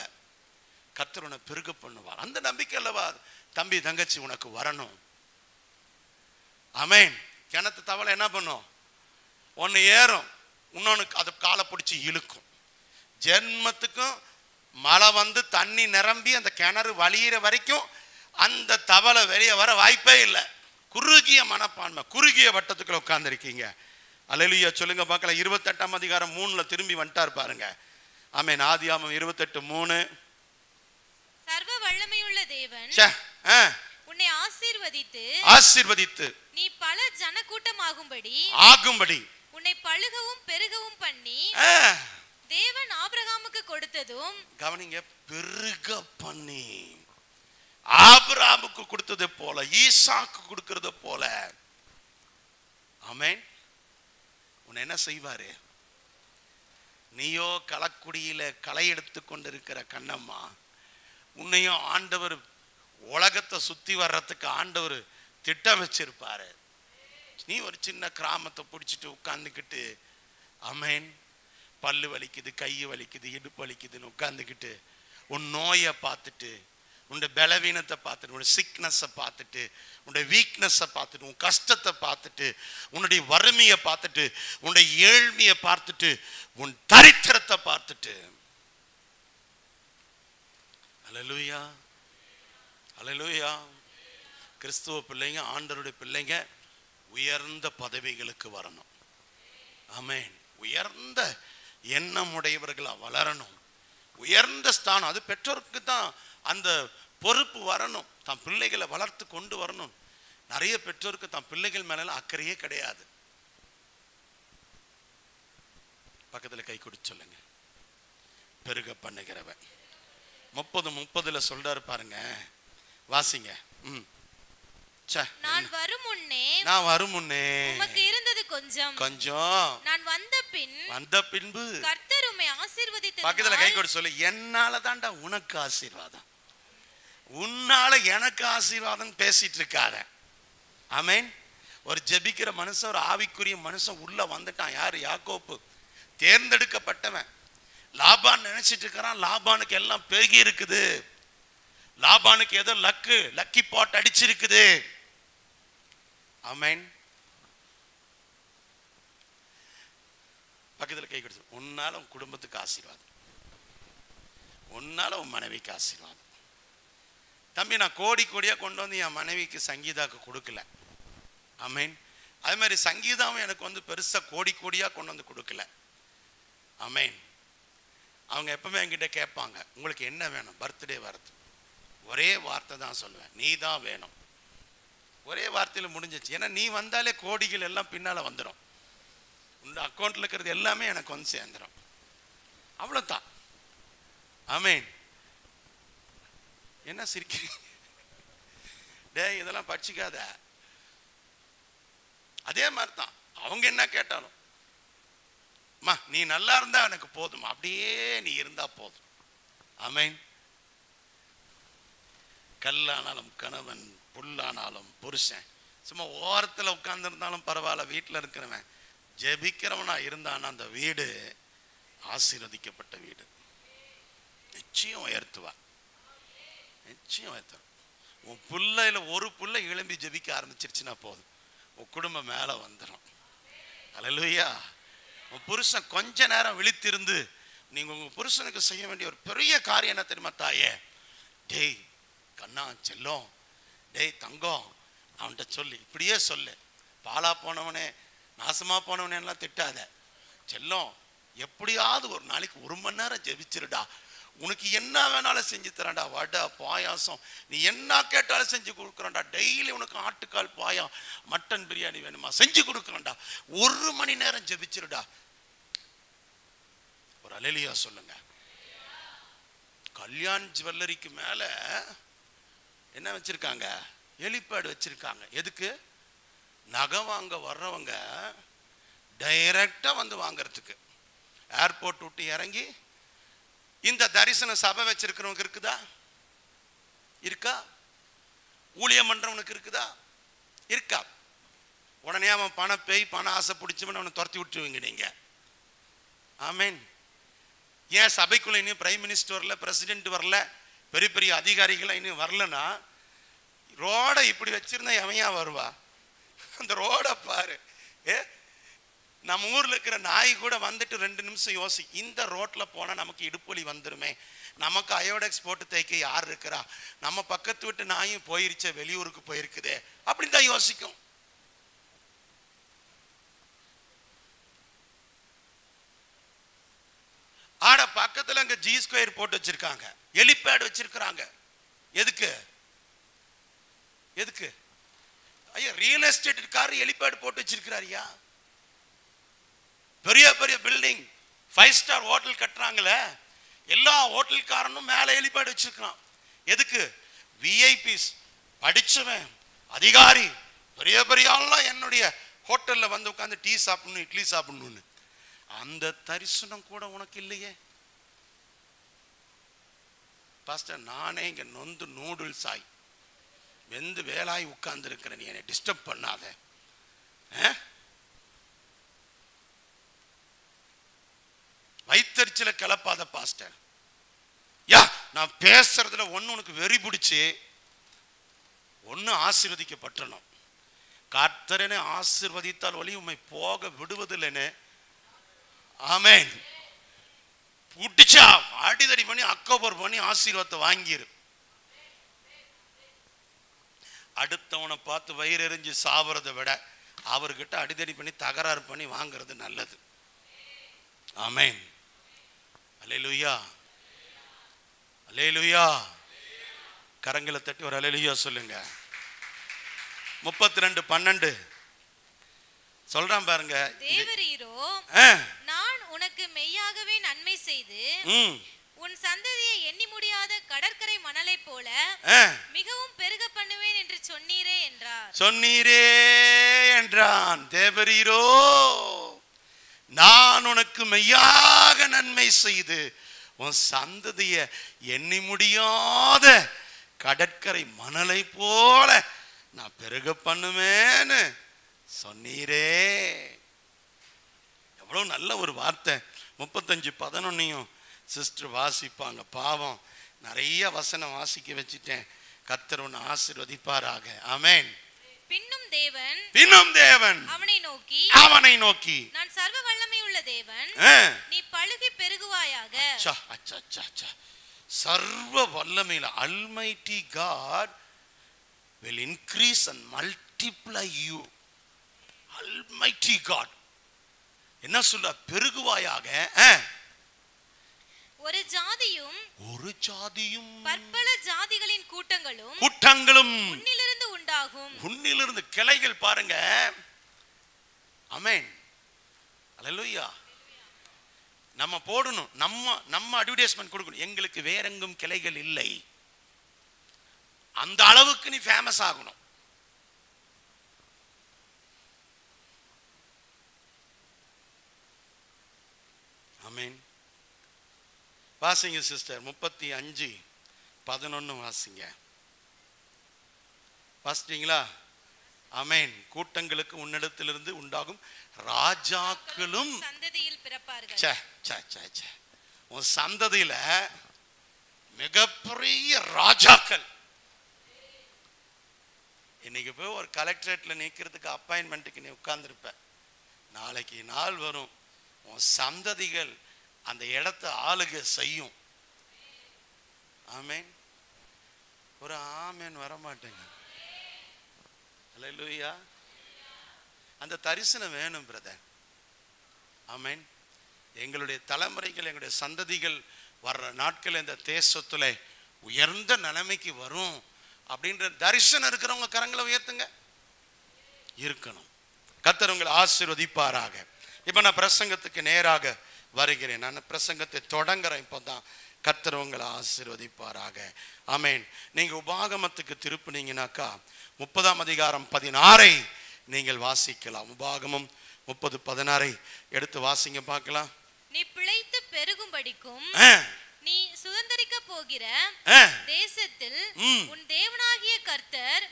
Speaker 1: கர்த்தர் உன்னை பெருக பண்ணுவார். அந்த நம்பிக்கை அல்லவா தம்பி தங்கச்சி உனக்கு வரணும். ஆமென். கிணத்து தவளை என்ன பண்ணும்? ஒன்று ஏறும், இன்னொன்று அது காலை பிடிச்சி இழுக்கும். ஜென்மத்துக்கும் மழை வந்து தண்ணி நிரம்பி அந்த கிணறு வழியிற வரைக்கும் அந்த தவளை வெளியே வர வாய்ப்பே இல்லை. குறுகிய மனப்பான்மை, குறுகிய வட்டத்துக்குள்ள உட்கார்ந்துருக்கீங்க. அல்லேலூயா சொல்லுங்க பார்க்கலாம். 28ஆம் அதிகாரம் 3ல திரும்பி வந்துட்டார் பாருங்க. ஆமென். ஆதியாகமம் 28:3.
Speaker 2: சர்வ வல்லமையுள்ள தேவன் உன்னை ஆசீர்வதித்து நீ பல ஜனக்கூட்டமாகும்படி உன்னை பழுகவும் பெருகவும் பண்ணி தேவன் ஆபிரகாமுக்கு கொடுத்ததும்,
Speaker 1: கவனிங்க, பெருக பண்ணி ஆபிரகாமுக்கு கொடுத்தது போல ஈசாக்கு கொடுக்கிறது போல, ஆமென், உன்னை என்ன செய்வாரு? நீயோ களக்குடியில களை எடுத்து கொண்டிருக்கிற கண்ணம்மா, உன்னையும் ஆண்டவர் உலகத்தை சுத்தி வர்றதுக்கு ஆண்டவர் திட்டம் வச்சிருப்பாரு. நீ ஒரு சின்ன கிராமத்தை பிடிச்சிட்டு உட்கார்ந்துக்கிட்டு, ஆமென், பல்லு வலிக்குது, கை வலிக்குது, இடுப்பு வலிக்குதுன்னு உட்கார்ந்துக்கிட்டு உன் நோயை பார்த்துட்டு, உன்னுடைய பலவீனத்தை பார்த்துட்டு, உன்னுடைய சிக்னஸை பார்த்துட்டு, உன்னுடைய வீக்னஸை பார்த்துட்டு, உன் கஷ்டத்தை பார்த்துட்டு, உன்னுடைய வறுமையை பார்த்துட்டு, உன்னுடைய ஏழ்மையை பார்த்துட்டு, உன் தரித்திரத்தை பார்த்துட்டு, அல்லேலூயா அல்லேலூயா, கிறிஸ்துவ பிள்ளைங்க, ஆண்டவருடைய பிள்ளைங்க உயர்ந்த பதவிகளுக்கு வரணும். ஆமென். உயர்ந்த எண்ணம் உடையவர்களா வளரணும். உயர்ந்த ஸ்தானம், அது பெற்றோருக்கு தான் அந்த பொறுப்பு வரணும். தன் பிள்ளைகளை வளர்த்து கொண்டு வரணும். நிறைய பெற்றோருக்கு தன் பிள்ளைகள் மேல அக்கறையே கிடையாது. பக்கத்துல கை கொடுத்து சொல்லுங்க, பெருக பண்ணுகிறவன். 30:30 சொல்றாரு பாருங்க, வாசிங்க.
Speaker 2: நான் வரும் முன்னே உமக்கு இருந்தது கொஞ்சம், நான் வந்த பின்பு கர்த்தர் உம்மை ஆசீர்வதித்தது.
Speaker 1: பக்கத்துல கை கொடுத்து சொல்லு, என்னால தான்டா உனக்கு ஆசீர்வாதம், உன்னால எனக்கு ஆசீர்வாதம் பேசிட்டு இருக்காத. ஆமென். ஒரு ஜெபிக்கிற மனுஷன், ஒரு ஆவிக்குரிய மனுஷன் உள்ள வந்துட்டான். யாரு? யாக்கோப்பு, தேர்ந்தெடுக்கப்பட்டவன். லாபான் நினைச்சிட்டு இருக்கிறான் லாபானுக்கு எல்லாம் பெருகி இருக்குது, லாபானுக்கு ஏதோ லக்கி பாட் அடிச்சிருக்குது. ஆமென். பக்கத்தில் கை கொடுத்து, உன்னால உன் குடும்பத்துக்கு ஆசீர்வாதம், உன்னால உன் மனைவிக்கு ஆசீர்வாதம். தம்பி, நான் கோடியா கொண்டு வந்து என் மனைவிக்கு சங்கீதாக்கு கொடுக்கல. ஆமென். அதே மாதிரி சங்கீதாவும் எனக்கு வந்து பெருசா கோடியா கொண்டு வந்து கொடுக்கல. ஆமென். அவங்க எப்பவுமே என்கிட்ட கேட்பாங்க, உங்களுக்கு என்ன வேணும்? பர்த்டே வரது, ஒரே வார்த்தை தான் சொல்லுவேன், நீ தான் வேணும். ஒரே வார்த்தையில் முடிஞ்சிச்சு. ஏன்னா நீ வந்தாலே கோடிகள் எல்லாம் பின்னால வந்துடும். உங்க அக்கௌண்ட்ல இருக்கிறது எல்லாமே எனக்கு வந்து சேர்ந்துடும். அவ்வளவுதான். ஆமென். என்ன சிரிக்கிறீங்க? டேய், இதெல்லாம் படிச்சுக்காத. அதே மாதிரி தான் அவங்க என்ன கேட்டாலும், நீ நல்லா இருந்தா எனக்கு போதும், அப்படியே நீ இருந்தா போதும். ஆமென். கல்லானாலும் கணவன், புல்லானாலும் புருஷன், சும்மா ஓரத்தில் உட்கார்ந்து இருந்தாலும் பரவாயில்ல, வீட்டில் இருக்கிறவன் ஜெபிக்கிறவனா இருந்தானா அந்த வீடு ஆசீர்வதிக்கப்பட்ட வீடு. நிச்சயம் உயர்த்துவா, நிச்சயம் உயர்த்துவா. உன் புள்ளையில ஒரு புள்ள எழும்பி ஜெபிக்க ஆரம்பிச்சிருச்சுன்னா போதும், உன் குடும்பம் மேல வந்துடும். அல்லேலூயா. உன் புருஷன் கொஞ்ச நேரம் விழித்திருந்து, நீங்க உங்க புருஷனுக்கு செய்ய வேண்டிய ஒரு பெரிய காரியம் என்ன தெரியுமா? தாயே, டேய் கண்ணா செல்லம், டேய் தங்கம், அவன்கிட்ட சொல்லு, இப்படியே சொல்லு, பாலா போனவனே நாசமா போனவனே எல்லாம் திட்டாத. செல்லம், எப்படியாவது ஒரு நாளைக்கு 1 மணி நேரம் ஜெபிச்சிருடா, உனக்கு என்ன வேணாலும் செஞ்சு தரேன்டா, வடை பாயாசம் நீ என்ன கேட்டாலும் செஞ்சு கொடுக்குறேன்டா, டெய்லி உனக்கு ஆட்டுக்கால் பாயா மட்டன் பிரியாணி வேணுமா செஞ்சு கொடுக்குறேன்டா, 1 மணி நேரம் ஜெபிச்சிருடா. ஒரு அல்லேலூயா சொல்லுங்க. கல்யாண் ஜுவல்லரிக்கு மேல என்ன வச்சிருக்காங்க? ஹெலிபேட் வச்சிருக்காங்க. எதுக்கு? நகை வாங்க வர்றவங்க டைரக்டா வந்து வாங்கறதுக்கு. ஏர்போர்ட் விட்டு இறங்கி இந்த தரிசன சபை வச்சிருக்கிறவங்க இருக்குதா? இருக்கா? ஊழியம் பண்றவனுக்கு இருக்குதா? இருக்கா? உடனே அவன் பண ஆசை பிடிச்சவன் அவனை துரத்தி விட்டுருவீங்க நீங்க. ஆமென். ஏன் சபைக்குள்ள இன்னும் பிரைம் மினிஸ்டர் வரல, பிரசிடென்ட் வரல, பெரிய பெரிய அதிகாரிகள் இன்னும் வரலன்னா ரோடை இப்படி வச்சிருந்தா எவையா வருவா? அந்த ரோடை பாரு. நம்ம ஊர்ல இருக்கிற நாய் கூட வந்துட்டு 2 நிமிஷம் யோசி, இந்த ரோட்ல போனா நமக்கு இடுப்பொலி வந்துருமே, நமக்கு அயோடெக்ஸ் போட்டு தைக்க யார் இருக்கிறா, நம்ம பக்கத்து விட்டு நாயும் போயிருச்சே, வெளியூருக்கு போயிருக்குதே அப்படின்னு தான் யோசிக்கும். ஆட பக்கத்துல அங்க G ஸ்கொயர் போட்டு வச்சிருக்காங்க, ஹெலிபேட் வச்சிருக்காங்க. எதுக்கு எதுக்கு ஐயா? ரியல் எஸ்டேட் கார் ஹெலிபேட் போட்டு வச்சிருக்காருயா. பெரிய பெரிய பில்டிங் 5 ஸ்டார் ஹோட்டல் கட்டுறாங்களே, எல்லா ஹோட்டல்காரனும் மேல ஹெலிபேட் வச்சிருக்கான். எதுக்கு? விஐபிஸ், படிச்சவன், அதிகாரி, பெரிய பெரிய ஆள்லாம் என்னுடைய ஹோட்டல்ல வந்து உட்கார்ந்து டீ சாப்பிடணும், இட்லி சாப்பிடணும்னு. அந்த தரிசனம் கூட உனக்கு இல்லையே பாஸ்டர். நானே இங்க நொந்து நூடுல்ஸ் ஆய் வெந்து வேலாய் உட்கார்ந்து இருக்கிறேன், நீ என்னை டிஸ்டர்ப் பண்ணாத. வைத்தறிச்சல கிளப்பாத பாஸ்டர். யா, நான் பேசுறதுல ஒண்ணு உனக்கு வெறி பிடிச்சு ஒண்ணு ஆசீர்வதிக்கப்பட்டணும். கர்த்தரனை ஆசீர்வதித்தால் ஒளி உம்மை போக விடுவதில்லைன்னு. ஆமென். புடிச்சா அடிதடி பண்ணி அக்கோபர் பண்ணி ஆசீர்வாதத்தை வாங்கிரு. அடுத்தவனை பார்த்து வயிறு எரிஞ்சு சாவறதை விட அவர்கிட்ட அடிதடி பண்ணி தகராறு பண்ணி வாங்குறது நல்லது. ஆமென். அல்லேலூயா, அல்லேலூயா. கரங்களை தட்டி ஒரு அல்லேலூயா சொல்லுங்க. 32:12 சொல்றான் பாருங்க.
Speaker 2: தேவரீரோ, நான் உனக்கு மெய்யாகவே நன்மை செய்து உன் சந்ததியை எண்ணி முடியாத கடற்கரை மணலை போல மிகவும் பெருக பண்ணுவேன் என்று சொன்னீரே என்றார்.
Speaker 1: சொன்னீரே என்றான். தேவரீரோ, நான் உனக்கு மெய்யாக நன்மை செய்து உன் சந்ததியை எண்ணி முடியாத கடற்கரை மணலை போல நான் பெருக பண்ணுவேன்னு சொன்னீரே. எவ்வளவு நல்ல ஒரு வார்த்தை. 35:11 சிஸ்டர் வாசிப்பாங்க. பாவம், நிறைய வசனம் வாசிக்க வச்சுட்டேன். கர்த்தர் உன்னை ஆசீர்வதிப்பாராக. ஆமென்.
Speaker 2: பின்னும் தேவன் அவனை நோக்கி நான் சர்வ வல்லமை உள்ள தேவன், நீ பலுகி பெருகுவாயாக.
Speaker 1: சர்வ வல்லமையில Almighty God will increase and multiply you. Almighty God என்ன சொல்ல? பெருகுவாயாக.
Speaker 2: ஒரு ஜாதியும் பற்பல ஜாதிகளின் கூட்டங்களும் உன்னிலிருந்து உண்டாகும்.
Speaker 1: உன்னிலிருந்து கிளைகள் பாருங்க. ஆமென். அல்லேலூயா. நம்ம போடணும், நம்ம அட்வர்டைஸ்மென்ட் கொடுக்கணும். எங்களுக்கு வேற எங்கும் கிளைகள் இல்லை. அந்த அளவுக்கு நீ ஃபேமஸ் ஆகணும். ஆமென். வாசிங்க சிஸ்டர். 35:11 வாசிங்க. வாசிட்டீங்களா? ஆமென். கூட்டங்களுக்கு உன்னிடத்திலிருந்து உண்டாகும் ராஜாக்களும்
Speaker 2: சந்ததியில் பிறப்பார்கள்.
Speaker 1: உன் சந்ததியில மிகப்பெரிய ராஜாக்கள். இன்னைக்கு போய் ஒரு கலெக்டரேட்ல நிக்கிறதுக்கு அப்பாயின்மெண்ட்டுக்கு நீ உட்கார்ந்துருப்ப. நாளைக்கு நாள் வரும், உன் சந்ததிகள் அந்த இடத்தை ஆளுகை செய்யும். ஆமென். ஒரு ஆமென் வரமாட்டேங்க. அல்லேலூயா. அந்த தரிசனம் வேணும் பிரதர். ஆமென். எங்களுடைய தலைமுறைகள், எங்களுடைய சந்ததிகள் வர்ற நாட்கள் இந்த தேசத்துல உயர்ந்த நிலைமைக்கு வரும் அப்படின்ற தரிசனம் இருக்கிறவங்க கரங்களை உயர்த்துங்க. இருக்கணும். கர்த்தர் உங்களை ஆசீர்வதிப்பாராக. இப்ப நான் பிரசங்கத்துக்கு நேராக வருகிறேன். நான் பிரசங்கத்தை தொடங்குறேன். இப்போதான். கர்த்தர் உங்களை ஆசீர்வதிப்பாராக. ஆமென். நீங்க உபாகமத்துக்கு திருப்பினீங்கன்னாக்கா 30ஆம் அதிகாரம் 16 நீங்கள் வாசிக்கலாம். உபாகமம் 30:16 எடுத்து வாசிங்க பார்க்கலாம்.
Speaker 2: நீ பிழைத்து பெருகும்படிக்கும் நீ சுதந்தரிக்க போகிற தேசத்தில் உன் தேவனாகிய கர்த்தர்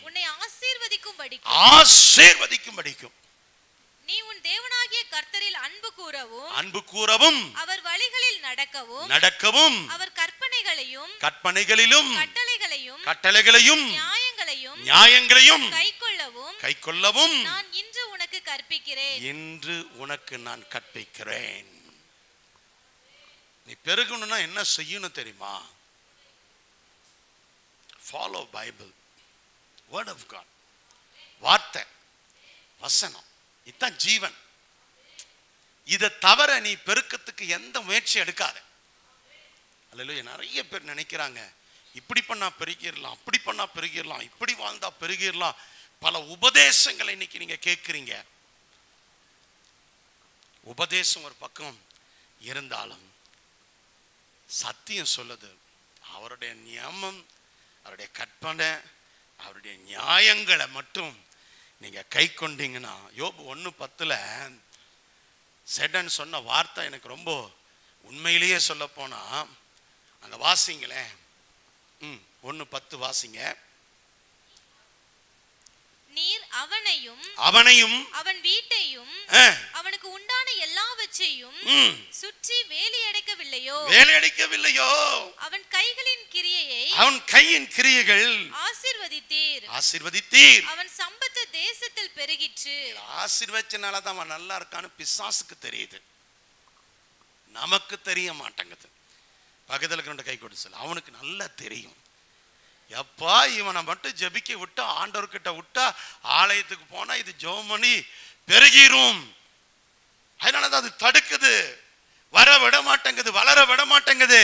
Speaker 2: உன்னை ஆசீர்வதிக்கும்படிக்கும் நீ உன் தேவனாகிய கர்த்தரில் அன்பு கூறவும் அவர் வழிகளில் நடக்கவும் அவர் கற்பனைகளிலும்
Speaker 1: கட்டளைகளையும் நியாயங்களையும் கைக்கொள்ளவும்
Speaker 2: நான் இன்று உனக்கு
Speaker 1: கற்பிக்கிறேன். நீ பெருகணும்னா என்ன செய்யணும் தெரியுமா? Follow Bible, word of God, வார்த்தை, வசனம், இதுதான் ஜீவன். இதை தவிர நீ பெருக்கத்துக்கு எந்த முயற்சி எடுக்காத. அல்லேலூயா. நிறைய பேர் நினைக்கிறாங்க இப்படி பண்ணா பெருகிடலாம், அப்படி பண்ணா பெருகிடலாம், இப்படி வாழ்ந்தா பெருகிடலாம். பல உபதேசங்களை இன்னைக்கு நீங்க கேட்கிறீங்க. உபதேசம் ஒரு பக்கம் இருந்தாலும் சத்தியம் சொல்லுது, அவருடைய நியமம், அவருடைய கற்பனை, அவருடைய நியாயங்களை மட்டும் நீங்க கை கொண்டீங்கன்னா, யோபு 1:10 சேட்டன் சொன்ன வார்த்தை எனக்கு ரொம்ப உண்மையிலேயே சொல்ல போனா, அங்க வாசிங்களேன். 1:10 வாசிங்க.
Speaker 2: நீர் அவனையும் அவன் வீட்டையும் அவனுக்கு உண்டான எல்லாவற்றையும் சுற்றி வேலி அடைக்கவில்லையோ? அவன் கையின் கிரியைகள் ஆசீர்வதித்தீர். அவன் சம்பத்து தேசத்தில் பெருகிற்று.
Speaker 1: ஆசீர்வச்சனால தான் அவன் நல்லா இருக்கான்னு பிசாசுக்கு தெரியுது, நமக்கு தெரிய மாட்டேங்குது. பக்கத்துல இருக்கிற கை கொடுத்து சொல்ல, அவனுக்கு நல்லா தெரியும். எப்பா இவனை மட்டும் ஜெபிக்க விட்டா, ஆண்டவர்கிட்ட விட்டா, ஆலயத்துக்கு போனா இது ஜெபம் பண்ணி பெருகிரும். அதனாலதான் அது தடுக்குது, வர விட மாட்டேங்குது, வளர விட மாட்டேங்குது.